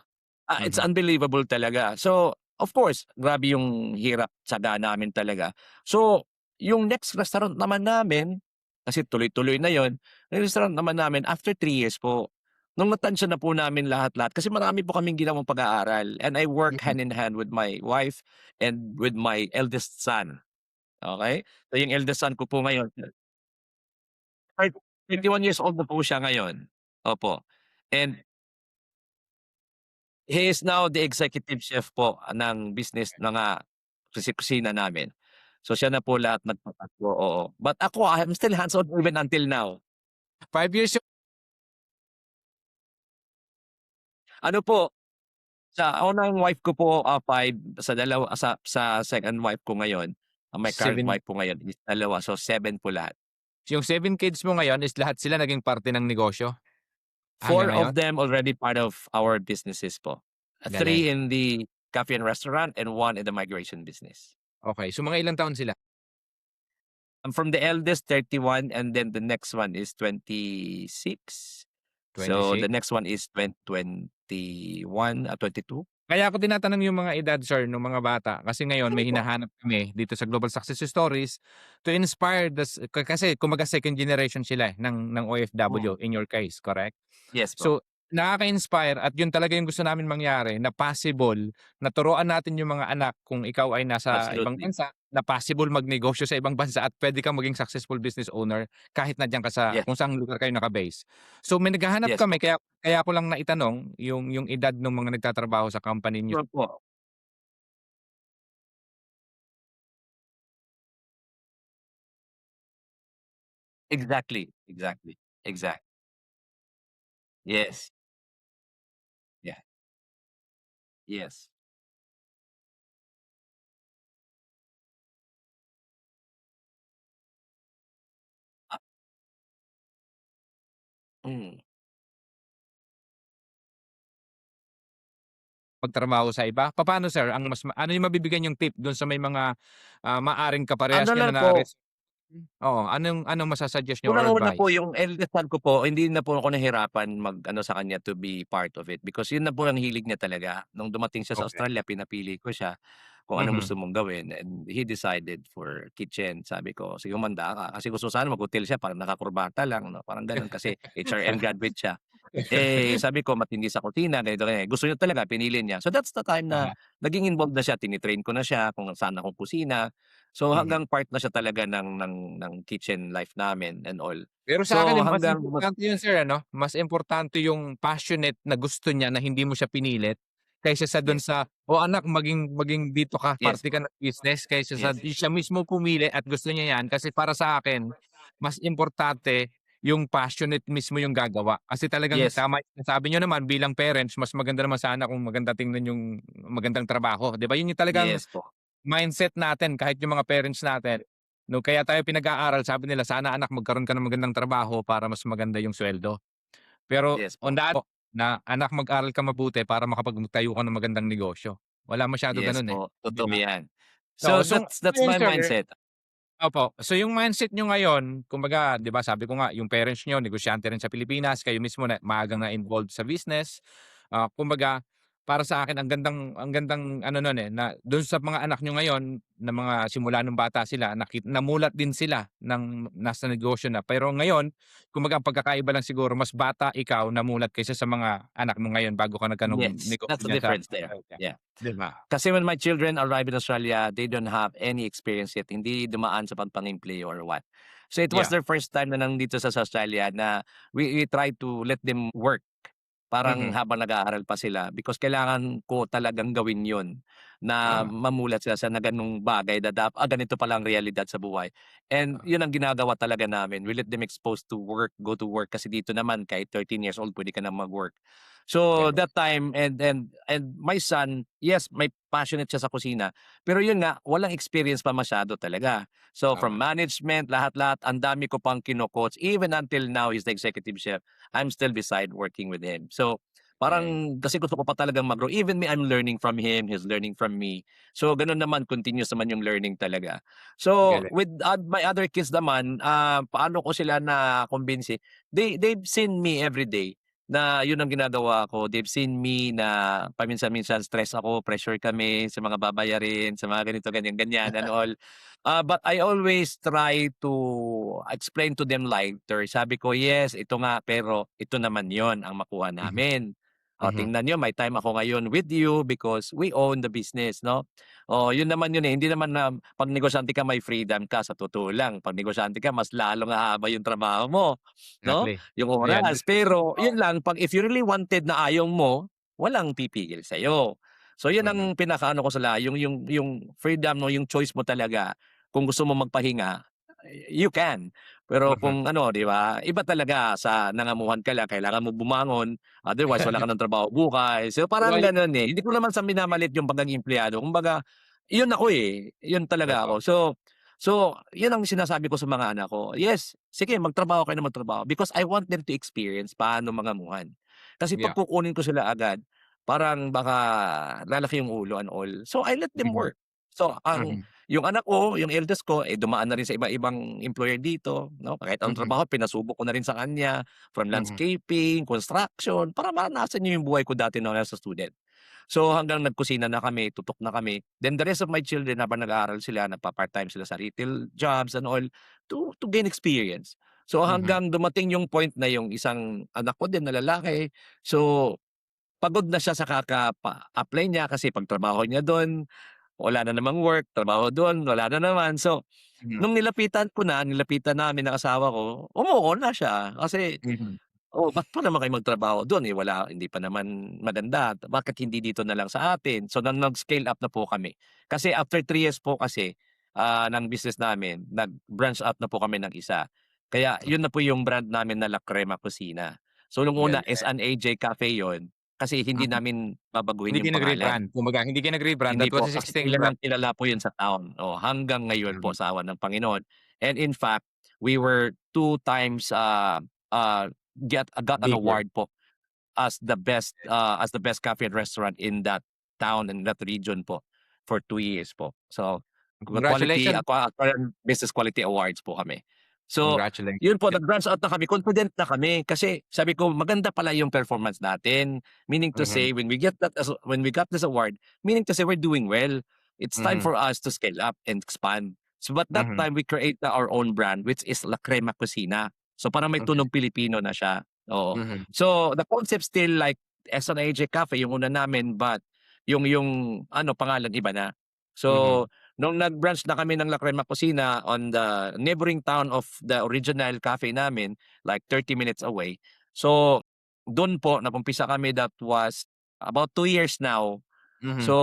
S3: it's
S2: mhm,
S3: unbelievable talaga. So of course, grabe yung hirap tiyaga namin talaga. So, yung next restaurant naman namin, kasi tuloy-tuloy na yon, yung restaurant naman namin after 3 years po, nung natansya na po namin lahat-lahat kasi marami po kaming ginawang pag-aaral and I work
S2: mm.
S3: hand in hand with my wife and with my eldest son, okey? So, yung eldest son ko po ngayon, 21 years old na po siya ngayon, opo. And he is now the executive chef po ng business ng, kusina namin. So siya na po lahat nagpapasko, oo. But ako, I'm still hands-on even until now.
S2: 5 years yung
S3: Ano po, sa unang wife ko po, 5, sa second wife ko ngayon, my current
S2: 7
S3: wife po ngayon is dalawa, so 7 po lahat.
S2: yung 7 kids mo ngayon is lahat sila naging parte ng negosyo hanggang
S3: 4
S2: ngayon?
S3: of them already part of our businesses po.
S2: Galing,
S3: 3 in the cafe and restaurant and 1 in the migration business.
S2: okey. So mga ilang taon sila?
S3: From the eldest 31 and then the next one is 26. So the
S2: 26?
S3: next one is 21, 22.
S2: Kaya ako tinatanong yung mga edad sir nung mga bata kasi ngayon
S3: Ano
S2: may
S3: po?
S2: hinahanap kami dito sa Global Success Stories to inspire kasi kumbaga second generation sila, eh, ng
S3: Mm.
S2: OFW in your case, correct?
S3: Yes
S2: So
S3: po.
S2: nakaka-inspire at yun talaga yung gusto namin mangyari na possible na turuan natin yung mga anak kung ikaw ay nasa ibang
S3: Absolutely.
S2: bansa, na possible magnegosyo sa ibang bansa at puwede kang maging successful business owner kahit nandiyan ka sa
S3: Yes,
S2: kung saang lugar kayo naka-base. So may naghahanap
S3: yes
S2: kami
S3: po.
S2: kaya kaya ko lang naitanong yung edad nung mga nagtatrabaho sa company niyo.
S3: Sure po. Exactly, exactly, exact. Yes, yeah, yes. Ah, hmm.
S2: Magtrabaho sa iba? Papaano sir ang ano yung mabibigyan niyong tip dun sa may mga, maaaring kaparehas
S3: Ano
S2: niyo
S3: lang
S2: na
S3: po,
S2: oo, anong masa-suggest niyo or
S3: unang-una po
S2: advice?
S3: yung eldest son ko po, hindi na po ako nahirapan mag-ano sa kanya to be part of it because yun na po ang hilig niya talaga. Nung dumating siya sa
S2: Okey.
S3: Australia, pinapili ko siya kung anong gusto
S2: Mhm.
S3: mong gawin and he decided for kitchen. Sabi ko, "Sige humanda ka." Kasi gusto sana mag-hotel siya parang nakakurbata lang 'no, parang gano'n kasi HRM graduate siya. Eh, sabi ko matindi sa kusina, ganito, ganyan. Gusto niya talaga, pinili niya. So that's the time na
S2: Aha,
S3: naging involved na siya, tini-train ko na siya kung saan akong kusina. So
S2: mhm.
S3: hanggang part na siya talaga ng kitchen life namin and all.
S2: Pero sa'kin
S3: So
S2: mas
S3: hanggang
S2: importante yun sir ano, mas importante yung passionate na gusto niya na hindi mo siya pinilit, kaysa sa dun
S3: yes,
S2: sa, "Oh anak maging dito ka,
S3: yes
S2: parte
S3: po,
S2: ka ng business." Kaysa sa
S3: yes,
S2: siya mismo pumili at gusto niya yan. Kasi para sa akin, mas importante yung passionate mismo yung gagawa. Kasi talagang
S3: yes,
S2: tama yung sinasabi niyo naman bilang parents, mas maganda naman sana kung maganda tingnan yung magandang trabaho, 'di ba? Yun yung talagang
S3: yes po,
S2: mindset natin kahit yung mga parents natin, 'no, kaya tayo pinag-aaral sabi nila, "Sana anak magkaroon ka ng magandang trabaho para mas maganda yung suweldo." Pero
S3: yes
S2: on
S3: po,
S2: the other na, "Anak mag-aral ka mabuti para magtayo ka ng magandang negosyo." Wala masyado
S3: yes
S2: gano'n, eh,
S3: po,
S2: 'di
S3: totoo
S2: ba?
S3: yan.
S2: Oo,
S3: So
S2: so
S3: that's
S2: ngayon
S3: my
S2: sir
S3: mindset.
S2: opo. So yung mindset niyo ngayon, kumbaga 'di ba sabi ko nga yung parents niyo negosyante rin sa Pilipinas, kayo mismo na maagang na-involved sa business. Kumbaga para sa akin ang gandang ano nun, eh, na dun sa mga anak niyo ngayon na mga simula nung bata sila namulat din sila ng nasa negosyo na. Pero ngayon, kumbaga ang pagkakaiba lang siguro mas bata ikaw namulat kaysa sa mga anak mo ngayon bago ka nagkaroon ng
S3: Yes,
S2: negosyo
S3: that's the
S2: diyan sa
S3: difference there,
S2: Australia,
S3: yeah.
S2: 'di ba?
S3: Kasi when my children arrived in Australia, they don't have any experience yet, hindi dumaan sa pagpang-empley or what. So it was
S2: Yeah.
S3: their first time na nandito sa Australia na we try to let them work. Parang
S2: Mhm.
S3: habang nag-aaral pa sila because kailangan ko talagang gawin 'yun, na
S2: Tama.
S3: mamulat sila sa na gano'ng bagay na ganito pala ang realidad sa buhay. And
S2: Oo,
S3: 'yun ang ginagawa talaga namin, we let them exposed to work, go to work kasi dito naman kahit 13 years old puwede ka na mag-work. So
S2: correct.
S3: that time and my son, yes, may passionate siya sa kusina, pero 'yun nga, walang experience pa masyado talaga. So from
S2: Tama.
S3: management, lahat-lahat, ang dami ko pang kino-coach even until now he's the executive chef. I'm still beside working with him. So,
S2: Okey.
S3: parang kasi gusto ko pa talagang mag-grow. Even me, I'm learning from him, he's learning from me. So, gano'n naman, continuous naman yung learning talaga. So,
S2: Galing.
S3: with my other kids naman, paano ko sila na-kumbinsi, they've seen me every day na yun ang ginagawa ko. They've seen me na paminsan-minsan stress ako, pressure kami sa mga babayarin, sa mga ganito, ganyan, ganyan and all. But I always try to explain to them lighter. Sabi ko, "Yes, ito nga, pero ito naman yon ang makuha
S2: Mhm,
S3: namin. O,
S2: mhm.
S3: tingnan niyo, may time ako ngayon with you because we own the business, no? O, yun naman yun eh. Hindi naman na pag negosyante ka, may freedom ka. Sa totoo lang, pag negosyante ka, mas lalong hahaba yung trabaho mo, no?
S2: Exactly.
S3: Yung
S2: Ayan,
S3: oras. Pero,
S2: oo.
S3: yun lang, pag if you really wanted na ayaw mo, walang pipigil sa'yo. So, yun
S2: Mhm,
S3: ang pinakaano ko sa yung freedom, no? Yung choice mo talaga kung gusto mo magpahinga, you can. Pero
S2: mhm.
S3: kung ano, 'di ba, iba talaga sa nangamuhan ka lang, kailangan mo bumangon, otherwise wala ka ng trabaho bukas. So, parang
S2: Well,
S3: gano'n, eh. Hindi ko naman sa minamalit yung pagiging empleyado, kumbaga, 'yun ako, eh, 'yun talaga
S2: totoo.
S3: ako. So 'yun ang sinasabi ko sa mga anak ko, yes, sige magtrabaho kayo ng magtrabaho because I want them to experience paano mangamuhan. Kasi 'pag
S2: Yeah.
S3: kukunin ko sila agad, parang baka lalaki yung ulo and all. So, I let them
S2: Mhm,
S3: work. So,
S2: mhm,
S3: yung anak ko, yung eldest ko, eh, dumaan na rin sa iba-ibang employer dito, 'no? Kahit anong
S2: mhm,
S3: trabaho pinasubok ko na rin sa kanya, from
S2: mhm.
S3: landscaping, construction, para maranasan niya yung buhay ko dati nung nasa student. So, hanggang nagkusina na kami, tutok na kami. Then the rest of my children habang nag-aaral sila, nagpa-part-time sila sa retail jobs and all to gain experience. So
S2: Mhm.
S3: hanggang dumating yung point na yung isang anak ko din na lalaki, so pagod na siya sa kaka-apply niya kasi pagtrabaho niya dun, wala na namang work, trabaho dun, wala na naman. So
S2: Mhm.
S3: nung nilapitan namin ng asawa ko, umuo na siya kasi,
S2: Mhm.
S3: "Oh, ba't pa naman kayo magtrabaho dun, eh, hindi pa naman maganda, bakit hindi dito na lang sa atin?" So nag-scale up na po kami. Kasi after 3 years po kasi, ng business namin, nag-branch out na po kami ng isa. Kaya yun na po yung brand namin na La Crema Cocina. So nung una is
S2: Galing.
S3: an AJ Cafe yun, kasi hindi
S2: Mhm.
S3: namin
S2: Hindi
S3: babaguhin yung
S2: kayo
S3: pangalan.
S2: nag-rebrand. Kumbaga hindi kayo nag-rebrand,
S3: Hindi
S2: that was
S3: po, kasi
S2: existing brand.
S3: kilalang-kilala po yun sa town, hanggang ngayon po
S2: Mhm.
S3: sa awa ng Panginoon. And in fact, we were 2 times, got an
S2: Bigger.
S3: award po as the best cafe and restaurant in that town and that region po for 2 years po. So,
S2: Congratulations.
S3: business quality awards po kami. So,
S2: Congratulations.
S3: yun po nag-branch out na kami, confident na kami kasi sabi ko maganda pala yung performance natin. Meaning to
S2: Mhm.
S3: say when we got this award, meaning to say we're doing well. It's time
S2: Mhm.
S3: for us to scale up and expand. So but that
S2: Mhm.
S3: time we create our own brand which is La Crema Cocina. So parang may
S2: Okay.
S3: tunog Pilipino na siya, oo.
S2: Mhm.
S3: So, the concept still like S&AJ Cafe yung una namin but yung ano pangalan iba na.
S2: Mhm.
S3: So, nung nag-branch na kami ng La Crema Cocina on the neighboring town of the original cafe namin, like 30 minutes away. So, dun po nag-umpisa kami, that was about 2 years now.
S2: Mhm.
S3: So,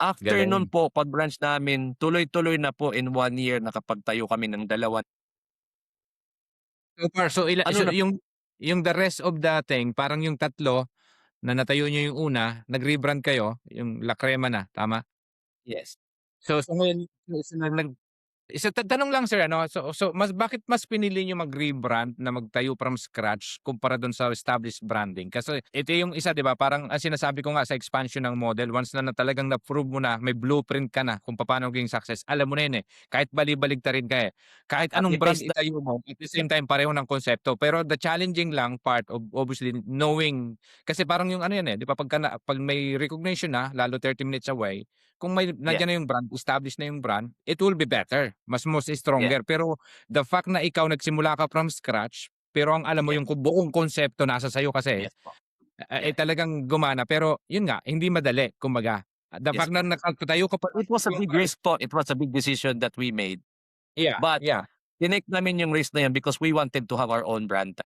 S3: after nun
S2: Galing.
S3: po pag-branch namin, tuloy-tuloy na po in 1 year nakapagtayo kami ng dalawa.
S2: So far,
S3: Ano
S2: so
S3: na
S2: yung the rest of the thing, parang yung tatlo na natayo niyo yung una, nag-rebrand kayo, yung La Crema na, tama?
S3: yes.
S2: So ngayon, so tanong lang sir ano, bakit mas pinili niyo mag-rebrand na magtayo from scratch kumpara dun sa established branding? Kasi ito yung isa 'di ba, parang ang sinasabi ko nga sa expansion ng model, once na talagang na-prove mo na, may blueprint ka na kung paano maging success, alam mo na yun, eh. Kahit bali-baligtarin ka, eh. Kahit anong brand
S3: Copy-paste na
S2: itayo mo, at the same time pareho ng konsepto. Pero the challenging lang part of obviously knowing, kasi parang yung ano yan, eh, 'di ba, 'pag may recognition na, lalo 30 minutes away, kung may
S3: yeah,
S2: nandiyan na yung brand, established na yung brand, it will be better, mas
S3: yeah,
S2: stronger. Pero the fact na ikaw nagsimula ka from scratch, pero ang alam mo
S3: yeah.
S2: yung buong konsepto nasa sa'yo kasi,
S3: Yes po. Yeah,
S2: talagang gumana. Pero yun nga, hindi madali kumbaga. The
S3: yes
S2: fact na
S3: po.
S2: nakatayo ka pa,
S3: It was a big risk po, it was a big decision that we made,
S2: yeah,
S3: but
S2: yeah.
S3: tinake namin yung risk na yun because we wanted to have our own brand.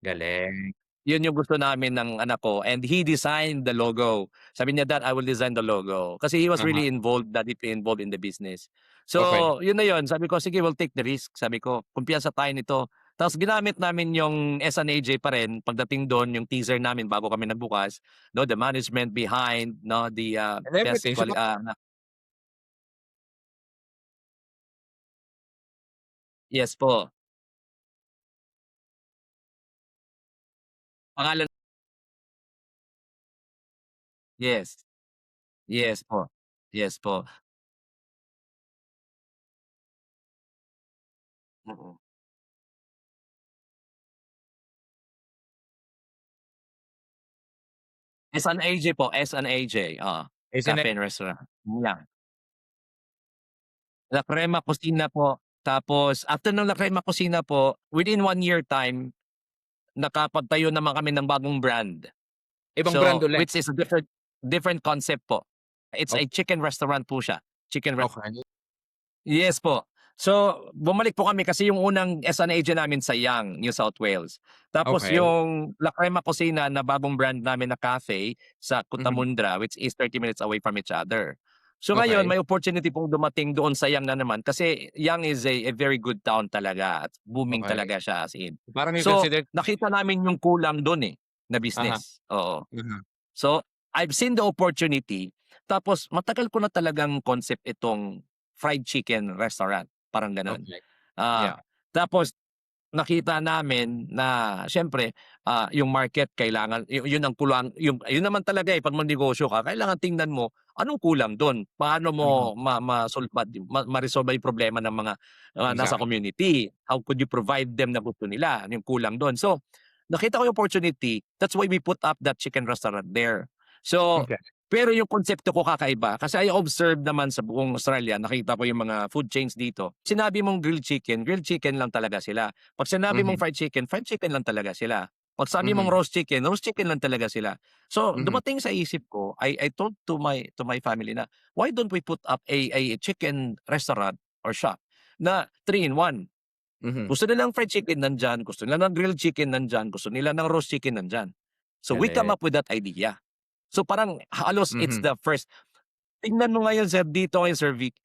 S2: Galing.
S3: Yun yung gusto namin ng anak ko and he designed the logo. Sabi niya, "Dad, I will design the logo." Kasi he was
S2: Uh-huh.
S3: really deeply involved in the business.
S2: Okay.
S3: So, yun na yun, sabi ko, "Sige, we'll take the risk." Sabi ko, "Kumpiyansa tayo nito." Tapos ginamit namin yung S&AJ pa rin pagdating dun, yung teaser namin bago kami nagbukas, 'no, the management behind, 'no, the,
S2: And
S3: best
S2: everything. So
S3: yes po. Pangalan yes, yes po. Yes po, mm. S&AJ po, S&AJ, oo,
S2: isn't it
S3: cafe and restaurant, yeah. La Crema Cocina po, tapos after ng La Crema Cocina po, within 1 year time, nakapagtayo naman kami ng bagong brand.
S2: ibang brand
S3: So,
S2: ulit?
S3: which is a different concept po. It's
S2: O
S3: a chicken restaurant po siya, chicken re
S2: okey.
S3: yes po. So, bumalik po kami kasi yung unang S&AJ namin sa Yonge, New South Wales. Tapos
S2: Okey.
S3: yung La Crema Cocina na bagong brand namin na cafe sa
S2: Mhm.
S3: Cootamundra, which is 30 minutes away from each other. So ngayon
S2: Okey.
S3: may opportunity pong dumating doon sa Yonge na naman kasi Yonge is a very good town talaga at booming
S2: Okey.
S3: talaga siya as in.
S2: Parang you
S3: So,
S2: consider
S3: nakita namin yung kulang dun, eh, na
S2: aha,
S3: business, oo.
S2: mhm.
S3: So, I've seen the opportunity, tapos matagal ko na talagang concept itong fried chicken restaurant, parang gano'n.
S2: Okey.
S3: Ah,
S2: Yeah.
S3: tapos nakita namin na siyempre, yung market kailangan yun ang kulang yun naman talaga, eh, 'pag magnegosyo ka kailangan tingnan mo anong kulang dun, paano
S2: Mhm.
S3: mo ma-resolve yung problema ng mga, nasa
S2: Exactly.
S3: community, how could you provide them na gusto nila, yung kulang dun. So, nakita ko yung opportunity, that's why we put up that chicken restaurant there. So,
S2: Okey.
S3: Pero yung konsepto ko kakaiba kasi I observed naman sa buong Australia, nakita ko yung mga food chains dito. Sinabi mong grilled chicken lang talaga sila. Pag sinabi mong
S2: Mhm,
S3: fried chicken lang talaga sila. Pag sabi mong
S2: mhm,
S3: roast chicken lang talaga sila. So,
S2: mhm.
S3: dumating sa isip ko, I told to my family na, why don't we put up a chicken restaurant or shop na 3 in 1.
S2: Mhm.
S3: Gusto nila ng fried chicken nandiyan, gusto nila ng grilled chicken nandiyan, gusto nila ng roast chicken nandiyan. So, we come
S2: Galing.
S3: up with that idea. So, parang halos it's
S2: Mhm.
S3: the first. Tingnan mo ngayon sir, dito ngayon Sir Vic,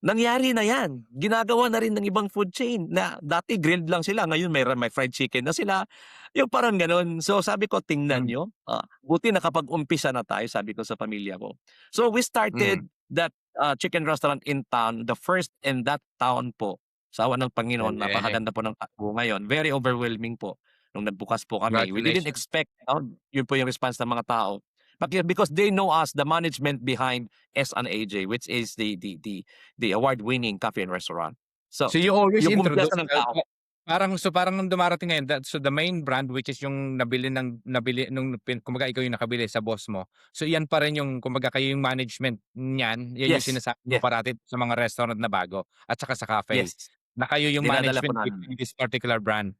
S3: nangyari na 'yan. Ginagawa na rin ng ibang food chain na dati grilled lang sila, ngayon may fried chicken na sila, yung parang gano'n. So sabi ko, "Tingnan
S2: Mhm.
S3: niyo, buti nakapag-umpisa na tayo," sabi ko sa pamilya ko. So we
S2: Mhm.
S3: started that, chicken restaurant in town, the first in that town po. Sa awa ng Panginoon,
S2: Galing.
S3: napakaganda po ng takbo ngayon, very overwhelming po nung nagbukas po kami. We didn't
S2: Congratulations.
S3: expect, yun po yung response ng mga tao. Because they know us, the management behind S&AJ, which is the award-winning cafe and restaurant. So,
S2: So you always
S3: yung kumpiyansa
S2: introduce
S3: ng tao.
S2: parang nung dumarating ngayon so the main brand which is yung nabili nung kumbaga ikaw yung nakabili sa boss mo. So yan pa rin yung kumbaga kayo yung management niyan, yan yung
S3: Yes,
S2: sinasabi mo
S3: yes,
S2: parati sa mga restaurant na bago at saka sa cafe,
S3: yes.
S2: na kayo yung
S3: Dinadala po
S2: management
S3: namin.
S2: between this particular brand.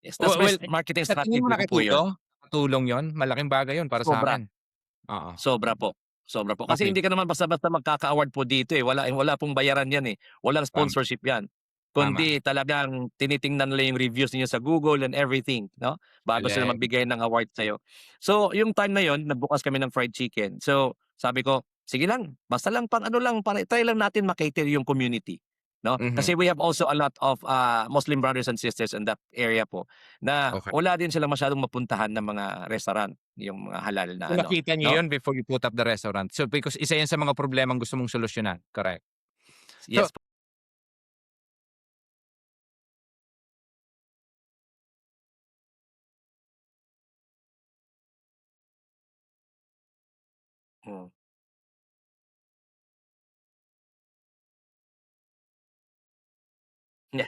S3: Yes, that's my
S2: Well,
S3: marketing
S2: sa tingin mo
S3: strategy ko po yun.
S2: nakatulong yon? Malaking bagay yon para sa
S3: Sobra.
S2: akin. Oo,
S3: Sobra po, sobra po. Kasi
S2: okey,
S3: hindi ka naman basta-basta magkaka-award po dito, eh, wala pong bayaran 'yan, eh, walang
S2: tama,
S3: sponsorship 'yan.
S2: tama.
S3: Kundi talagang tinitingnan nila yung reviews ninyo sa Google and everything, 'no, bago sila
S2: Galing.
S3: magbigay ng award sa'yo. So, yung time na yun nagbukas kami ng fried chicken. So, sabi ko, "Sige lang, basta lang pang ano lang, para try lang natin ma-cater yung community." 'No,
S2: Mhm,
S3: kasi we have also a lot of, Muslim brothers and sisters in that area po na
S2: okey.
S3: wala din silang masyadong mapuntahan na mga restaurant, yung mga halal na
S2: So
S3: ano,
S2: nakita niyo
S3: 'no?
S2: yun before you put up the restaurant? So because isa yan sa mga problemang gusto mong solusyonan, correct? So
S3: Yes. Hmm. Yeah,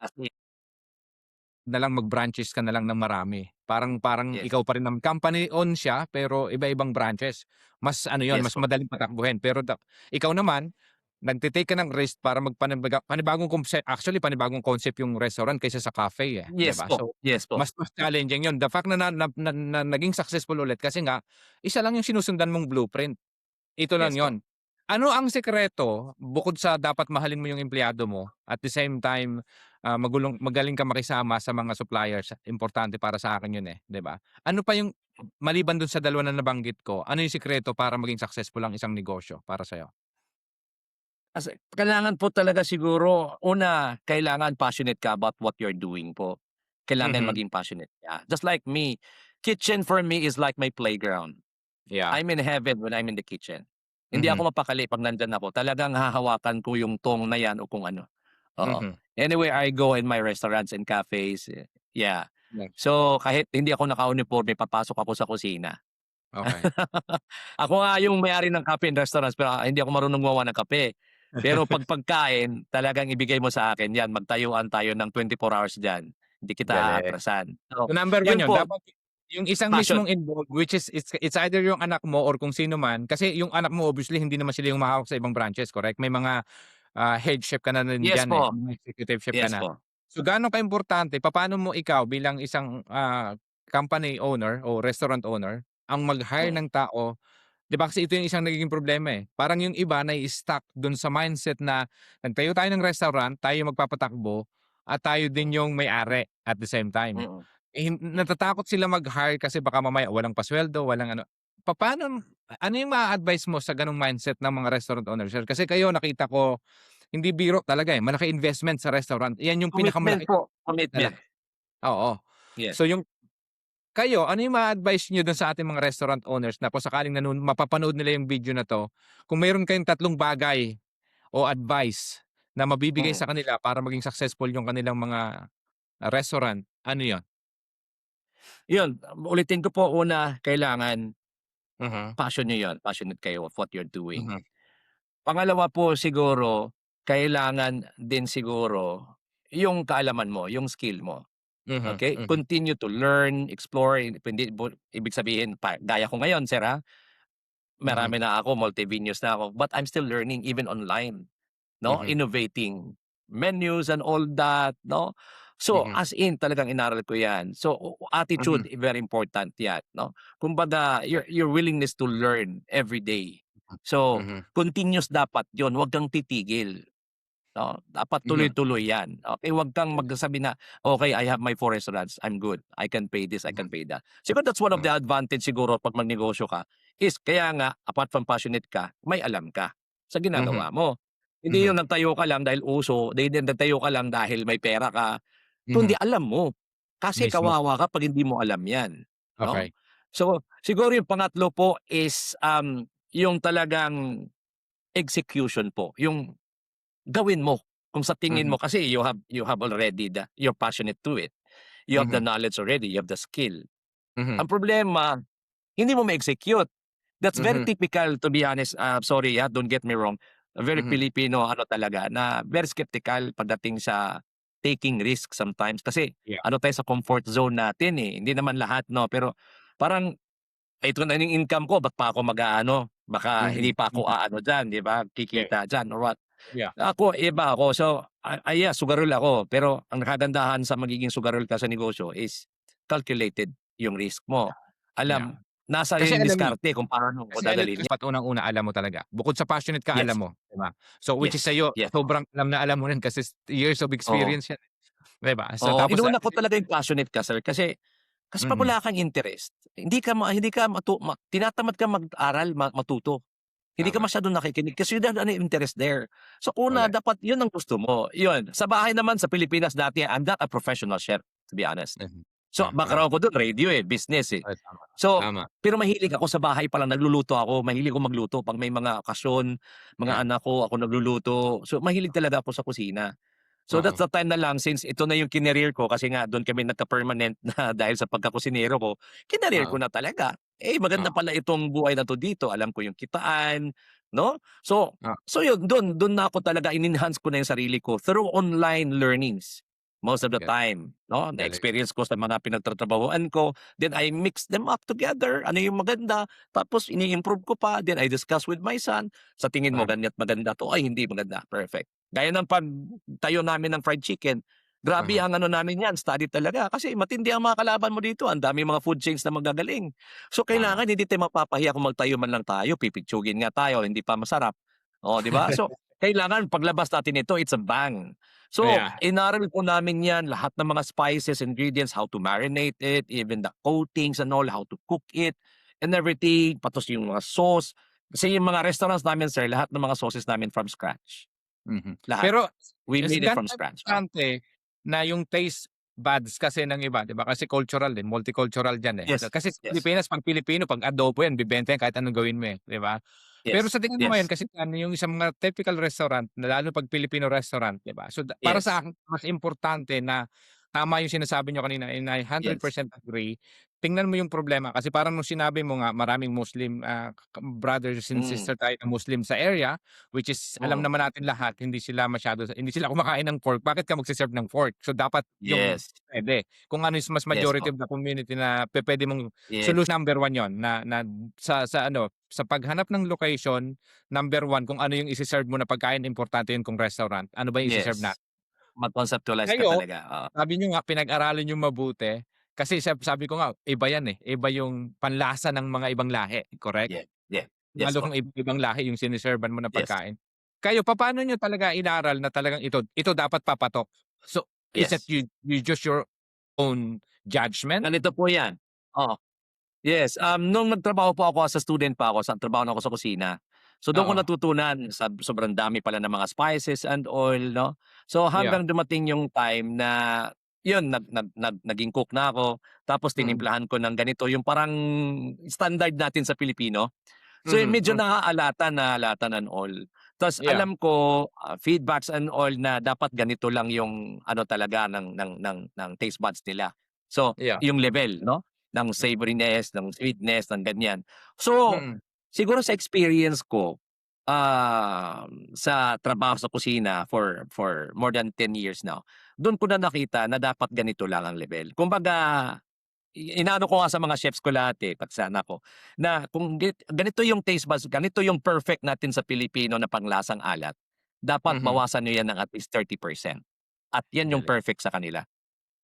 S3: as in,
S2: na lang mag-branches ka na lang ng marami. Parang parang
S3: yes.
S2: ikaw pa rin company owned siya pero iba-ibang branches. Mas ano yon,
S3: Yes
S2: mas
S3: po.
S2: madaling patakbuhin pero ikaw naman nagte-take ka ng risk para panibagong actually panibagong concept yung restaurant kaysa sa cafe, eh, 'di
S3: Yes
S2: ba?
S3: po,
S2: So,
S3: yes po.
S2: mas challenging yun. The fact na naging successful ulit kasi nga isa lang yung sinusundan mong blueprint. Ito lang
S3: Yes po.
S2: yon. Ano ang sikreto bukod sa dapat mahalin mo yung empleyado mo, at the same time, magaling ka makisama sa mga suppliers, importante para sa akin yun, eh, 'di ba? Ano pa yung maliban dun sa dalawa na nabanggit ko, ano yung sikreto para maging successful ang isang negosyo para sa'yo?
S3: Kasi kailangan po talaga siguro, una, kailangan passionate ka about what you're doing po. Kailangan
S2: Mhm,
S3: maging passionate ka. Just like me, kitchen for me is like my playground.
S2: yeah,
S3: I'm in heaven when I'm in the kitchen. Hindi
S2: mhm,
S3: ako mapakali 'pag nandiyan ako. Talagang hahawakan ko yung tong na 'yan o kung ano, oo.
S2: mhm,
S3: Anywhere I go in my restaurants and cafes, yeah.
S2: yes,
S3: So, kahit hindi ako naka-uniporme, papasok ako sa kusina.
S2: okey.
S3: Ako nga yung may-ari ng cafe and restaurants pero, hindi ako marunong gumawa ng kape. Pero 'pag pagkain, talagang ibigay mo sa akin, 'yan magtayuan tayo ng 24 hours diyan, hindi kita
S2: Galing.
S3: aatrasan. So,
S2: So, number one
S3: yun
S2: yun,
S3: po,
S2: dapat yung isang
S3: passion.
S2: mismong involved which is it's either yung anak mo or kung sino man kasi yung anak mo obviously hindi naman sila yung humahawak sa ibang branches, correct? May mga head chef ka na rin
S3: Yes
S2: diyan, eh,
S3: po,
S2: mga executive chef ka
S3: yes
S2: na.
S3: po.
S2: So, gaano kaimportante, papaano mo ikaw bilang isang, company owner o restaurant owner ang mag-hire
S3: Mm,
S2: ng tao? 'Di ba kasi ito yung isang nagiging problema, eh. Parang yung iba nai-stuck dun sa mindset na nagtayo tayo ng restaurant, tayo yung magpapatakbo at tayo
S3: mm,
S2: din yung may-ari at the same time.
S3: mm,
S2: Eh,
S3: mm.
S2: natatakot sila mag-hire kasi baka mamaya walang pasweldo, walang ano. Ano yung maa-advice mo sa gano'ng mindset ng mga restaurant owners, sir? Kasi kayo nakita ko hindi biro talaga, eh, malaki investment sa restaurant. Yan yung
S3: Commitment
S2: pinakamalaki
S3: po, commitment.
S2: talaga, oo.
S3: Yes.
S2: So yung kayo, ano yung ma-a-advice niyo dun sa ating mga restaurant owners na kung sakaling mapapanood nila yung video na 'to, kung meron kayong tatlong bagay o advice na mabibigay
S3: Mm.
S2: sa kanila para maging successful yung kanilang mga restaurant, ano yun?
S3: Yun, ulitin ko po, una, kailangan
S2: Mhm,
S3: passion niyo 'yon, passionate kayo of what you're doing.
S2: mhm,
S3: Pangalawa po siguro, kailangan din siguro yung kaalaman mo, yung skill mo,
S2: Mhm,
S3: okay?
S2: mhm,
S3: Continue to learn, explore, hindi ibig sabihin gaya ko ngayon sir,
S2: mhm,
S3: marami na ako, multi-venues na ako, but I'm still learning even online. No,
S2: mhm,
S3: innovating menus and all that, no? So,
S2: mhm,
S3: as in talagang inaral ko 'yan. So,
S2: mhm,
S3: attitude very important 'yan, no? Kumbaga your willingness to learn every day. So,
S2: mhm,
S3: continuous dapat 'yon, 'wag kang titigil, no? Dapat
S2: mhm,
S3: tuloy-tuloy 'yan, okey? 'Wag kang magsasabi na, "Okay, I have my 4 restaurants, I'm good. I can pay this, I
S2: mhm,
S3: can pay that." Siguro that's one of
S2: mhm,
S3: the advantage siguro 'pag magnegosyo ka is kaya nga apart from passionate ka, may alam ka sa
S2: mhm,
S3: ginagawa mo. Hindi
S2: mhm,
S3: yung nagtayo ka lang dahil uso, hindi nagtayo ka lang dahil may pera ka, kundi
S2: mhm,
S3: alam mo. Kasi
S2: mismo.
S3: kawawa ka 'pag hindi mo alam 'yan, 'no?
S2: Okey.
S3: So, siguro yung pangatlo po is, yung talagang execution po, yung gawin mo kung sa tingin
S2: Mhm,
S3: mo kasi you have already you're passionate to it. You have the
S2: mhm,
S3: knowledge already, you have the skill.
S2: mhm,
S3: Ang problema, hindi mo ma-execute. That's very
S2: mhm,
S3: typical to be honest, sorry, don't get me wrong. Very
S2: mhm,
S3: Filipino ano talaga na very skeptical pagdating sa taking risk sometimes kasi
S2: yeah,
S3: ano tayo sa comfort zone natin, eh, hindi naman lahat 'no, pero parang, "Ito na yung income ko ba't pa ako mag-aano, baka hindi
S2: mhm,
S3: pa ako
S2: mhm,
S3: aano diyan, 'di ba,
S2: yeah,
S3: kikita diyan or what."
S2: yeah,
S3: Ako iba ako. So, yeah, sugarol ako. Pero ang kagandahan sa magiging sugarol ka sa negosyo is calculated yung risk mo.
S2: yeah.
S3: Alam, nasa
S2: Kasi
S3: yung
S2: alam mo
S3: diskarte kung paano mo
S2: Kasi alam mo
S3: dadalhin yan.
S2: dapat unang-una alam mo talaga. Bukod sa passionate ka,
S3: Yes,
S2: alam mo, 'di ba? So, which is
S3: yes,
S2: sa'yo
S3: yes.
S2: sobrang alam na alam mo rin kasi years of
S3: Oo,
S2: experience yan, 'di ba? So,
S3: oo.
S2: tapos
S3: Inuna ko talaga yung passionate ka, sir, kasi 'pag
S2: mhm,
S3: wala kang interest, hindi ka tinatamad kang mag-aral, matuto. Hindi ka
S2: tama,
S3: masyadong nakikinig kasi you don't have any interest there. So una,
S2: correct.
S3: dapat yun ang gusto mo, yun. Sa bahay naman sa Pilipinas dati, I'm not a professional chef, to be honest.
S2: Mhm,
S3: So background ko dun radio, business, eh.
S2: ay tama,
S3: So,
S2: tama,
S3: pero mahilig ako sa bahay pa lang nagluluto ako, mahilig akong magluto 'pag may mga okasyon, mga
S2: yeah,
S3: anak ko, ako nagluluto. So mahilig talaga ako sa kusina. So that's
S2: oo,
S3: the time na lang since ito na yung kinerir ko kasi nga dun kami nagka-permanent na dahil sa pagkakusinero ko, kinerir
S2: oo,
S3: ko na talaga. Eh, maganda
S2: oo,
S3: pala itong buhay na 'to dito, alam ko yung kitaan, 'no? So
S2: oo,
S3: so yun, dun na ako talaga in-enhance ko na yung sarili ko through online learnings most of the
S2: galing,
S3: time, 'no?
S2: galing,
S3: Na-experience ko sa mga pinagtatrabahuan ko, then I mix them up together, ano yung maganda, tapos ini-improve ko pa, then I discuss with my son, sa tingin mo
S2: tama,
S3: ganya't maganda 'to, ay hindi maganda, perfect. Gaya ng pagtayo namin ng fried chicken, grabe
S2: mhm,
S3: ang ano namin niyan, study talaga kasi matindi ang mga kalaban mo dito, ang daming mga food chains na magagaling. So
S2: tama.
S3: kailangan hindi tayo mapapahiya kung magtayo man lang tayo, pipitsugin nga tayo, hindi pa masarap, oh, 'di ba? So kailangan paglabas natin nito, it's a bang. So
S2: Yeah,
S3: inaral po namin 'yan, lahat ng mga spices, ingredients, how to marinate it, even the coatings and all, how to cook it and everything, patos yung mga sauce. Kasi yung mga restaurants namin sir, lahat ng mga sauces namin from scratch.
S2: mhm.
S3: Lahat.
S2: Pero
S3: We made it
S2: gaano
S3: from scratch,
S2: importante na yung taste buds kasi ng iba, 'di ba? Kasi cultural din, multicultural diyan, eh.
S3: Yes,
S2: Kasi sa
S3: yes,
S2: Pilipinas 'pag Pilipino 'pag adobo yan bebenta yan kahit anong gawin mo, eh, 'di ba? Pero
S3: yes,
S2: sa tingin mo ngayon
S3: yes,
S2: kasi ano yung isang mga typical restaurant na lalo 'pag Filipino restaurant, 'di ba? So, para sa
S3: yes,
S2: akin mas importante na tama yung sinasabi niyo kanina and I
S3: yes.
S2: 100% agree. Tingnan mo yung problema kasi parang nung sinabi mo nga maraming Muslim, brothers and
S3: Hmm,
S2: sister tayo na Muslim sa area, which is alam
S3: mm.
S2: naman natin lahat hindi sila kumakain ng pork, bakit ka magse ng pork? So, dapat yung
S3: Yes,
S2: puwede. Kung ano is mas
S3: yes
S2: majority
S3: po.
S2: of the community na pupuwede mong
S3: Yes,
S2: solution number one yon na sa ano, sa paghanap ng location, number one kung ano yung ise-serve mo na pagkain importante yun kung restaurant, ano ba yung ise-serve
S3: yes.
S2: natin.
S3: Mag-conceptualize ka
S2: Kayo,
S3: talaga, oo.
S2: sabi niyo nga pinag-aralan niyong mabuti, kasi sabi ko nga iba yan, eh, iba yung panlasa ng mga ibang lahi, correct?
S3: Yeah, yeah. Yes
S2: Lalo
S3: po,
S2: kung ibang lahi yung sine-serve-an mo na
S3: yes,
S2: pagkain. Kayo papaano niyo talaga inaral na talagang ito dapat papatok? So, is that
S3: yes.
S2: you just your own judgment?
S3: Ganito po 'yan, oo. Yes, nung nagtrabaho po ako as a student pa ako, trabaho na ako sa kusina. So do'n ko
S2: Oo,
S3: natutunan sa sobrang dami pala ng mga spices and oil 'no. So
S2: yeah.
S3: hanggang dumating yung time na 'yun naging cook na ako, tapos
S2: Mm,
S3: tinimplahan ko ng ganito yung parang standard natin sa Pilipino. So
S2: mhm,
S3: medyo
S2: hmm,
S3: naaalatan and all. Ta's
S2: yeah,
S3: alam ko, feedbacks and all na dapat ganito lang yung ano talaga ng taste buds nila. So
S2: yeah.
S3: yung level 'no, ng savoriness, ng sweetness, ng ganyan. So
S2: Mm,
S3: siguro sa experience ko, sa trabaho sa kusina for more than 10 years now, dun ko na nakita na dapat ganito lang ang level. Kumbaga, inaano ko nga sa mga chefs ko lahat, pati sa anak ko, na kung ganito yung taste buds, ganito yung perfect natin sa Pilipino na panglasang alat, dapat
S2: Mhm.
S3: bawasan niyo yan ng at least 30%. At yan yung
S2: Galing,
S3: perfect sa kanila.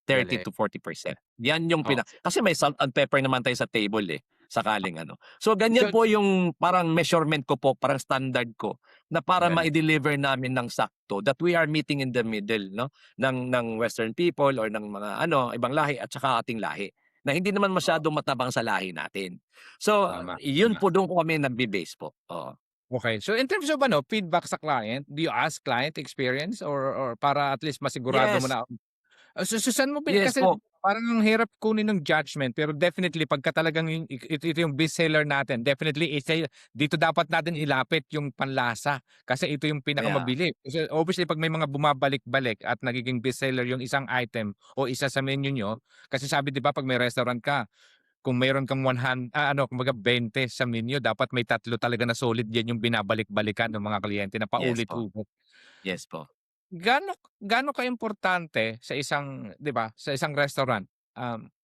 S3: 30
S2: galing.
S3: to 40%. Yan yung
S2: Oo.
S3: kasi may salt and pepper naman tayo sa table, sakaling ano. So
S2: So
S3: ganyan po yung parang measurement ko po, parang standard ko na para
S2: galing.
S3: mai-deliver namin ng sakto that we are meeting in the middle, no, ng western people or ng mga ano, ibang lahi at saka ating lahi, na hindi naman
S2: Oo,
S3: masyadong matabang sa lahi natin. So,
S2: tama,
S3: yun
S2: tama.
S3: po dun po kami nagbe-base po, oo.
S2: Okay. So in terms of ano, feedback sa client, do you ask client experience or para at least masigurado mo
S3: Yes,
S2: na saan mo
S3: yes
S2: kasi
S3: po,
S2: parang ang hirap kunin ng judgment pero definitely pagka talagang yung ito yung bestseller natin, definitely dito dapat natin ilapit yung panlasa kasi ito yung
S3: yeah,
S2: pinakamabili. Kasi obviously 'pag may mga bumabalik-balik at nagiging bestseller yung isang item o isa sa menu niyo, kasi sabi 'di ba 'pag may restaurant ka, kung meron kang kumbaga 20 sa menu dapat may 3 talaga na solid yan yung binabalik-balikan ng mga kliyente na
S3: yes po,
S2: paulit-ulit.
S3: yes po.
S2: Gaano gaano kaimportante sa isang 'di ba, sa isang restaurant,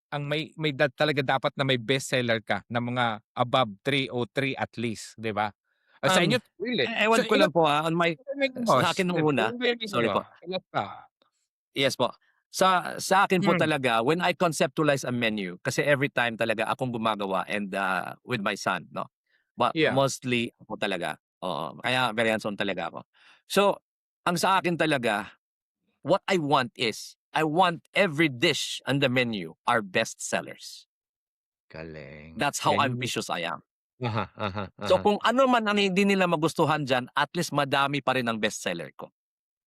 S2: ang may talaga dapat na may bestseller ka na mga above 3 o 3 at least, 'di ba? Sa
S3: Um,
S2: inyo really. So
S3: ewan ko
S2: ilan
S3: lang po, on my
S2: ilan ba yung
S3: sa
S2: boss?
S3: akin nung una,
S2: Ilan ba yung
S3: sorry po.
S2: ilan pa?
S3: Yes po. Sa akin po
S2: Hmm,
S3: talaga when I conceptualize a menu, kasi every time talaga akong gumagawa and, with my son 'no.
S2: yeah,
S3: Mostly ako talaga, oo. Kaya very hands-on talaga ako. So, ang sa akin talaga, what I want is, I want every dish on the menu are best sellers.
S2: galing.
S3: That's how
S2: Yan yung
S3: ambitious I am.
S2: aha, aha,
S3: So,
S2: aha,
S3: kung ano man ang hindi nila magustuhan diyan, at least madami pa rin ang best seller ko.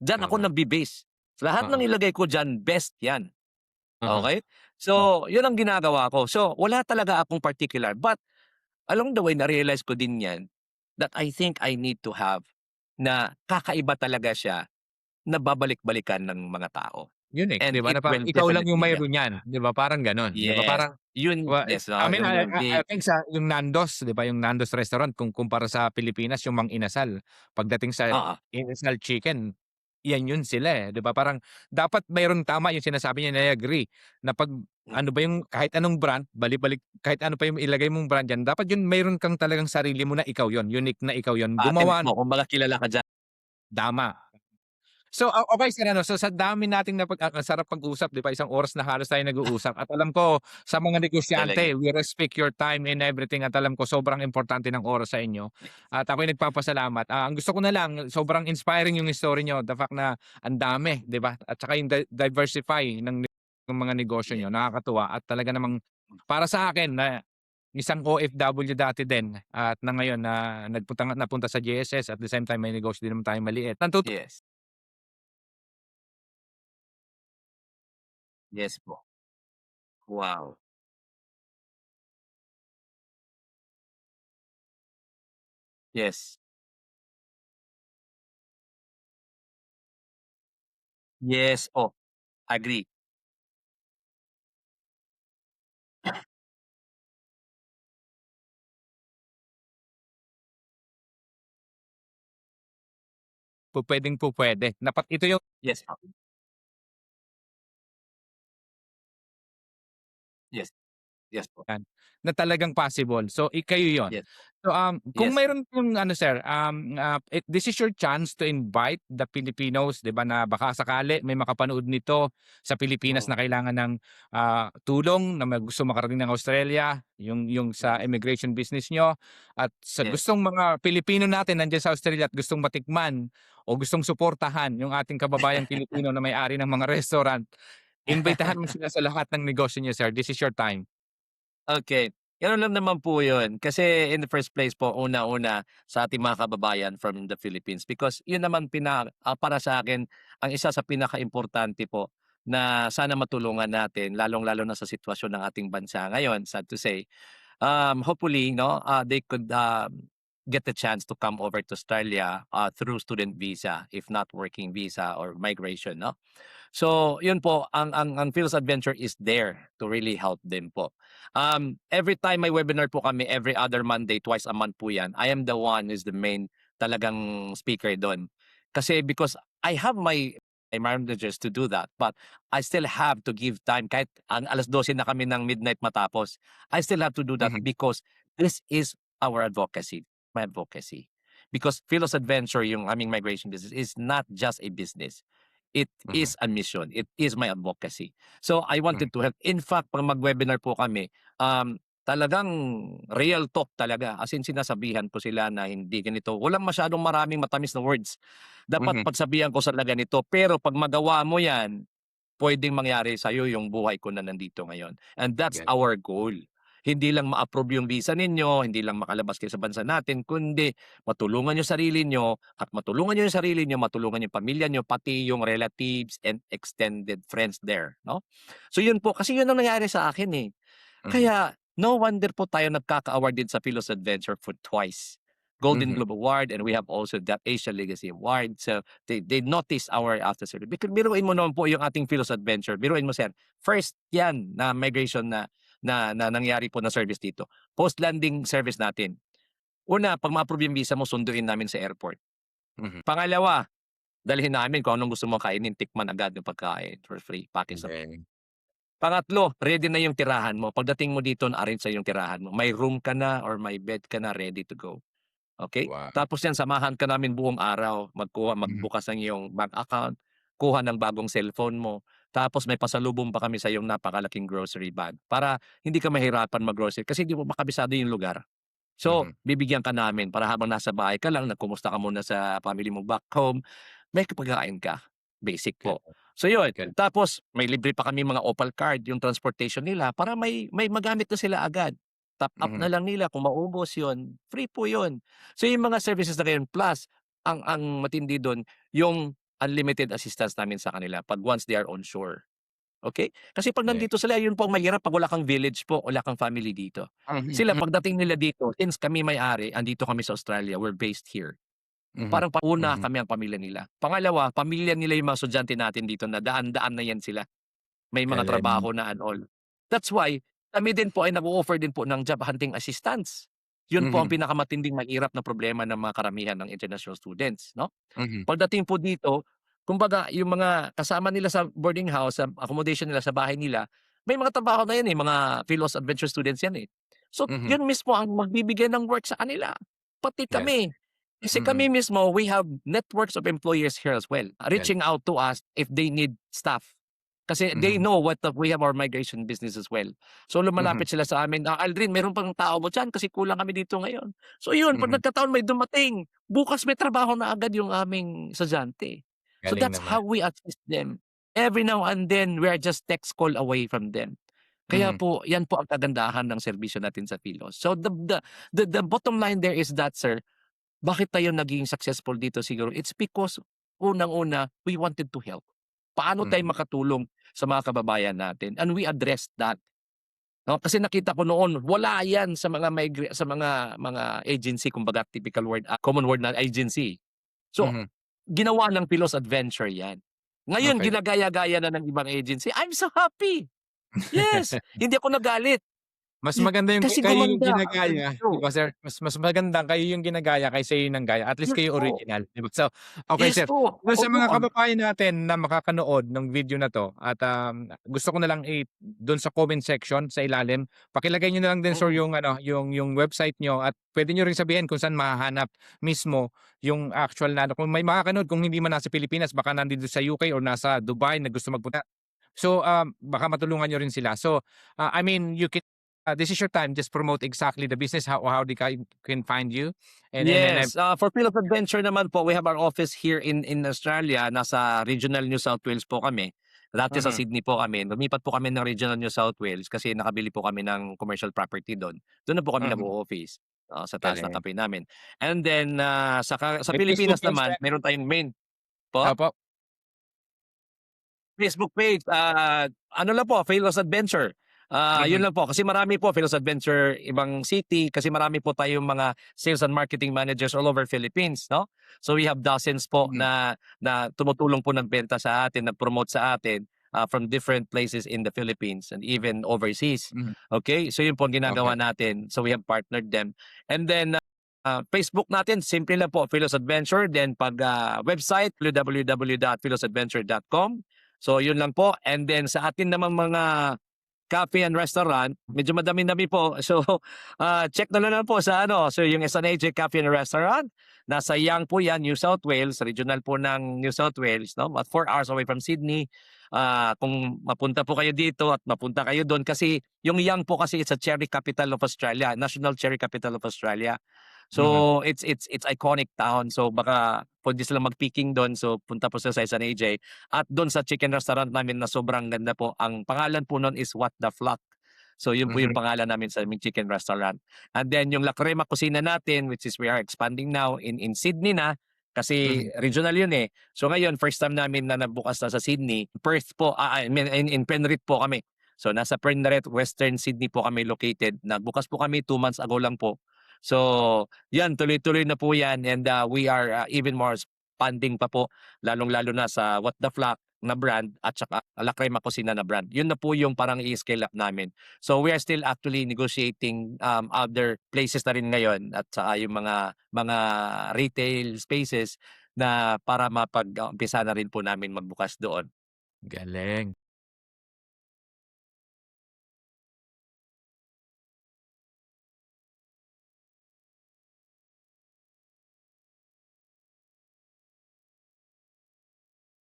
S3: Diyan ako
S2: tama,
S3: nagbe-base. Lahat ng
S2: oo,
S3: ilagay ko diyan, best 'yan.
S2: aha,
S3: Okay.
S2: oh,
S3: So, 'yun ang ginagawa ko. So, wala talaga akong particular, but along the way na-realize ko din 'yan that I think I need to have na kakaiba talaga siya na babalik-balikan ng mga tao,
S2: unique 'di
S3: and
S2: ba,
S3: it
S2: na parang
S3: will
S2: ikaw lang yung
S3: definitely, yeah.
S2: mayro'n niyan, 'di ba, parang gano'n, 'di ba?
S3: Yes,
S2: Parang
S3: 'yun, yes,
S2: I mean,
S3: 'yung
S2: I think sa yung Nando's, 'di ba, yung Nando's restaurant kung kumpara sa Pilipinas yung Mang Inasal, pagdating sa
S3: oo,
S2: Inasal Chicken, yan yun sila, 'di ba? Parang dapat mayro'n tama yung sinasabi niya na I agree na 'pag
S3: hmm,
S2: ano ba yung kahit anong brand, balik-balik kahit ano pa yung ilagay mong brand diyan, dapat yun mayro'n kang talagang sarili mo na ikaw yun, unique na ikaw yun,
S3: patent
S2: gumawa
S3: mo kumbaga kilala ka diyan.
S2: tama. So, okey sir ano, so sa dami nating ang sarap pag-usap 'di ba, isang oras na halos tayo nag-uusap at alam ko sa mga
S3: Talaga,
S2: negosyante, we respect your time and everything at alam ko sobrang importante ng oras sa inyo
S3: yes,
S2: at ako'y nagpapasalamat. Ang gusto ko na lang sobrang inspiring yung story niyo, the fact na ang dami 'di ba, at saka yung diversify ng mga negosyo niyo,
S3: yes.
S2: nakakatuwa at talaga namang para sa akin na isang OFW dati din at na ngayon na napunta sa GSS at the same time may negosyo din naman tayong maliit.
S3: Yes, yes po. Wow, yes. Yes po, agree.
S2: Pupuwedeng-pupuwede. Ito yung
S3: Yes po, yes, yes po,
S2: yan, na talagang possible. So, kayo yon.
S3: yes po,
S2: So, kung
S3: yes po.
S2: mayro'n kang ano sir, this is your chance to invite the Filipinos 'di ba, na baka sakali may makapanood nito sa Pilipinas
S3: Mm,
S2: na kailangan ng, tulong na gusto makarating ng Australia, yung sa
S3: mm,
S2: immigration business niyo at sa
S3: yes.
S2: gustong mga Pilipino natin nandiyan sa Australia at gustong matikman o gustong suportahan yung ating kababayang Pilipino na may-ari ng mga restaurant, imbitahan mo sila sa lahat ng negosyo niyo sir, this is your time.
S3: Okay, gano'n lang naman po 'yun. Kasi in the first place po, una-una sa ating mga kababayan from the Philippines, because 'yun naman para sa akin ang isa sa pinakaimportante po na sana matulungan natin, lalong-lalo na sa sitwasyon ng ating bansa ngayon, sad to say. Hopefully 'no, they could, get the chance to come over to Australia, through student visa, if not working visa or migration 'no. So, yun po ang Phil's Adventure is there to really help them po. Every time may webinar po kami, every other Monday, twice a month po 'yan. I am the one who's the main talagang speaker do'n. Kasi because I have my managers to do that, but I still have to give time kahit ang 12:00 na kami ng midnight matapos. I still have to do that
S2: Mhm.
S3: because this is our advocacy, my advocacy. Because Philos Adventure, yung aming migration business, is not just a business. It
S2: Mhm.
S3: is a mission. It is my advocacy. So I
S2: Mhm.
S3: wanted to help. In fact, 'pag mag-webinar po kami, talagang real talk talaga. As in sinasabihan ko sila na hindi ganito. Walang masyadong maraming matamis na words. Dapat
S2: Mhm.
S3: pagsabihan ko sila ganito. Pero 'pag magawa mo 'yan, puwedeng mangyari sa'yo yung buhay ko na nandito ngayon. And that's
S2: Galing.
S3: our goal. Hindi lang ma-approve yung visa ninyo, hindi lang makalabas kayo sa bansa natin, kundi matulungan yung sarili nyo at matulungan nyo yung sarili nyo, matulungan yung pamilya nyo, pati yung relatives and extended friends there, no? So yun po, kasi yun ang nangyari sa akin eh.
S2: Mhm.
S3: Kaya no wonder po tayo nagkaka-award din sa Philos Adventure for twice. Golden
S2: Mhm.
S3: Globe Award, and we have also the Asia Legacy Award. So they notice our after service. Because biruin mo naman po yung ating Philos Adventure. Biruin mo sir. First yan na migration na nangyari po na service dito. Post-landing service natin. Una, pag ma-approve yung visa mo, sunduin namin sa airport.
S2: Mhm.
S3: Pangalawa, dalhin namin kung anong gusto mo kainin, tikman agad yung pagkain for free, package na.
S2: Galing.
S3: Pangatlo, ready na yung tirahan mo. Pagdating mo dito, na-arrange sa yung tirahan mo. May room ka na or may bed ka na ready to go. Okay?
S2: Wow.
S3: Tapos yan, samahan ka namin buong araw.
S2: Mhm.
S3: Magbukas ng iyong bank account, kuha ng bagong cellphone mo. Tapos may pasalubong pa kami sa iyong napakalaking grocery bag para hindi ka mahirapan mag-grocery kasi hindi mo makabisado yung lugar. So,
S2: Mhm.
S3: bibigyan ka namin para habang nasa bahay ka lang, nagkumusta ka muna sa family mo back home, may pagkain ka. Basic po.
S2: Galing.
S3: So yun,
S2: Galing.
S3: tapos may libre pa kami mga Opal card, yung transportation nila para may magamit na sila agad. Top up
S2: Mhm.
S3: na lang nila kung maubos yun, free po yun. So yung mga services na ganyan, plus ang matindi dun, yung unlimited assistance namin sa kanila pag once they are on shore. Okay? Kasi 'pag
S2: Galing.
S3: nandito sila yun po ang mahirap 'pag wala kang village po, wala kang family dito.
S2: Mhm.
S3: Sila pagdating nila dito, since kami may-ari, andito kami sa Australia, we're based here.
S2: Mhm.
S3: Parang una
S2: Mhm.
S3: kami ang pamilya nila. Pangalawa, pamilya nila yung mga estudyante natin dito na daan-daan na yan sila. May mga
S2: Galing.
S3: trabaho na and all. That's why kami din po ay nag-o-offer din po ng job hunting assistance. Yun po ang
S2: Mhm.
S3: pinakamatinding mahirap na problema ng mga karamihan ng international students, 'no?
S2: Mhm.
S3: Pagdating po dito, kumbaga yung mga kasama nila sa boarding house, sa accommodation nila, sa bahay nila, may mga trabaho na yan, eh, mga Philos Adventure students yan, eh. So,
S2: Mhm.
S3: yun mismo ang magbibigay ng work sa kanila, pati
S2: Galing.
S3: kami. Kasi kami
S2: Mhm.
S3: mismo, we have networks of employers here as well,
S2: Galing.
S3: reaching out to us if they need staff. Kasi they
S2: Mhm.
S3: know we have our migration business as well. So,
S2: Mhm.
S3: lumalapit sila sa amin, Aldrin, meron pang tao mo diyan kasi kulang kami dito ngayon." So yun, 'pag
S2: Mhm.
S3: nagkataon may dumating, bukas may trabaho na agad yung aming estudyante. So
S2: Galing
S3: that's
S2: naman.
S3: how we assist them. Every now and then, we are just text call away from them. Kaya
S2: Mhm.
S3: po, yan po ang kagandahan ng serbisyo natin sa Philos. So the bottom line there is that, sir, bakit tayo naging successful dito siguro? It's because unang-una, we wanted to help. Paano tayo
S2: Mhm.
S3: makatulong sa mga kababayan natin? And we addressed that. No, kasi nakita ko noon wala 'yan sa mga agency, kumbaga typical word, common word na agency. So,
S2: Mhm.
S3: ginawa ng Philos Adventure 'yan. Ngayon
S2: Okey.
S3: ginagaya-gaya na ng ibang agency. I'm so happy. Yes, hindi ako nagalit.
S2: Mas maganda yung
S3: Kasi
S2: kayo yung
S3: gumanda ang
S2: ginagaya, 'di
S3: serbisyo.
S2: ba sir? Mas maganda kayo yung ginagaya kaysa yung nanggaya, at least
S3: Yes
S2: kayo
S3: po.
S2: original, 'di ba? So, okey
S3: Yes
S2: sir,
S3: po.
S2: dun sa
S3: Opo,
S2: mga kababayan natin na makakanood ng video na 'to at, gusto ko na lang dun sa comment section sa ilalim, pakilagay niyo na lang din sir
S3: mm.
S2: yung ano, yung website niyo at puwede niyo ring sabihin kung saan mahahanap mismo yung actual na ano, kung may makakanood kung hindi man nasa Pilipinas, baka nandito sa UK or nasa Dubai na gusto magpunta. So, baka matulungan niyo rin sila. So, I mean, you can this is your time, just promote exactly the business, how they can find you. And then
S3: Yes, for Philos Adventure naman po, we have our office here in Australia. Nasa Regional New South Wales po kami. Dati sa
S2: mhm,
S3: Sydney po kami. Lumipat po kami ng Regional New South Wales kasi nakabili po kami ng commercial property do'n. Do'n na po kami
S2: mhm,
S3: nag-o-office, sa taas ng
S2: galing.
S3: tabi namin. And then, sa
S2: May Facebook
S3: Pilipinas
S2: page
S3: naman,
S2: din?
S3: meron tayong main po?
S2: Opo.
S3: Facebook page, ano lang po, Philos Adventure. Yun
S2: Mhm,
S3: lang po kasi marami po Philos Adventure ibang city kasi marami po tayong mga sales and marketing managers all over Philippines, no? So we have dozens po
S2: mhm,
S3: na tumutulong po nagbenta sa atin, nag-promote sa atin, from different places in the Philippines and even overseas.
S2: mhm,
S3: Okay? So yun po ang ginagawa
S2: okey.
S3: natin. So we have partnered them. And then, Facebook natin, simple lang po, Philos Adventure. Then pag website, www.philosadventure.com. So yun lang po. And then sa atin namang mga cafe and restaurant, medyo madami-dami po. So check na lang po sa ano. So yung SNAJ Cafe and Restaurant, nasa Yang po yan, New South Wales, regional po ng New South Wales, no? About 4 hours away from Sydney. Kung mapunta po kayo dito at mapunta kayo doon kasi yung Yang po kasi it's a cherry capital of Australia, national cherry capital of Australia. So it's iconic town. So baka pwede sila mag-picking doon. So punta po sila sa SNAJ. At doon sa chicken restaurant namin na sobrang ganda po. Ang pangalan po noon is What the Flock. So yun po yung pangalan namin sa aming chicken restaurant. And then yung La Crema Kusina natin, which is we are expanding now in Sydney na. Kasi regional yun eh. So ngayon, first time namin na nabukas na sa Sydney. Perth po, I mean in Penrith po kami. So nasa Penrith, Western Sydney po kami located. Nagbukas po kami 2 months ago lang po. So yan, tuloy-tuloy na po yan. And we are even more expanding pa po. Lalong-lalo na sa What the Flock na brand at saka La Crema Kusina na brand. Yun na po yung parang i-scale up namin. So we are still actually negotiating other places na rin ngayon at saka yung mga retail spaces na para mapag-umpisa na rin po namin magbukas doon.
S2: Galing.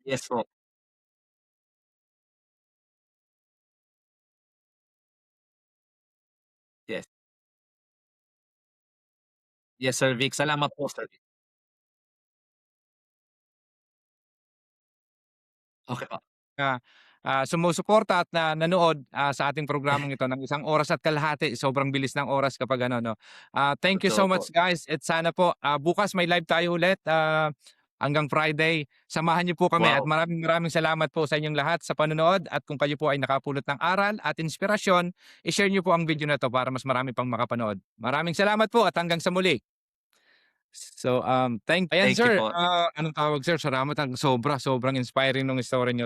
S3: Yes po. Yes. Yes, Sir Vic. Salamat po, Sir Vic. Okay po.
S2: Na sumusuporta at nanood sa ating programang ito ng 1 oras at kalahati. Sobrang bilis ng oras kapag ano, no. Thank you
S3: Totoo
S2: so
S3: po.
S2: much guys. At sana po bukas may live tayo ulit hanggang Friday. Samahan niyo po kami at
S3: Wow.
S2: maraming salamat po sa inyong lahat sa panonood at kung kayo po ay nakapulot ng aral at inspirasyon, i-share niyo po ang video na 'to para mas marami pang makapanood. Maraming salamat po at hanggang sa muli. So, ayan
S3: Thank you
S2: sir,
S3: po.
S2: anong tawag sir, salamat sobrang inspiring nung story niyo.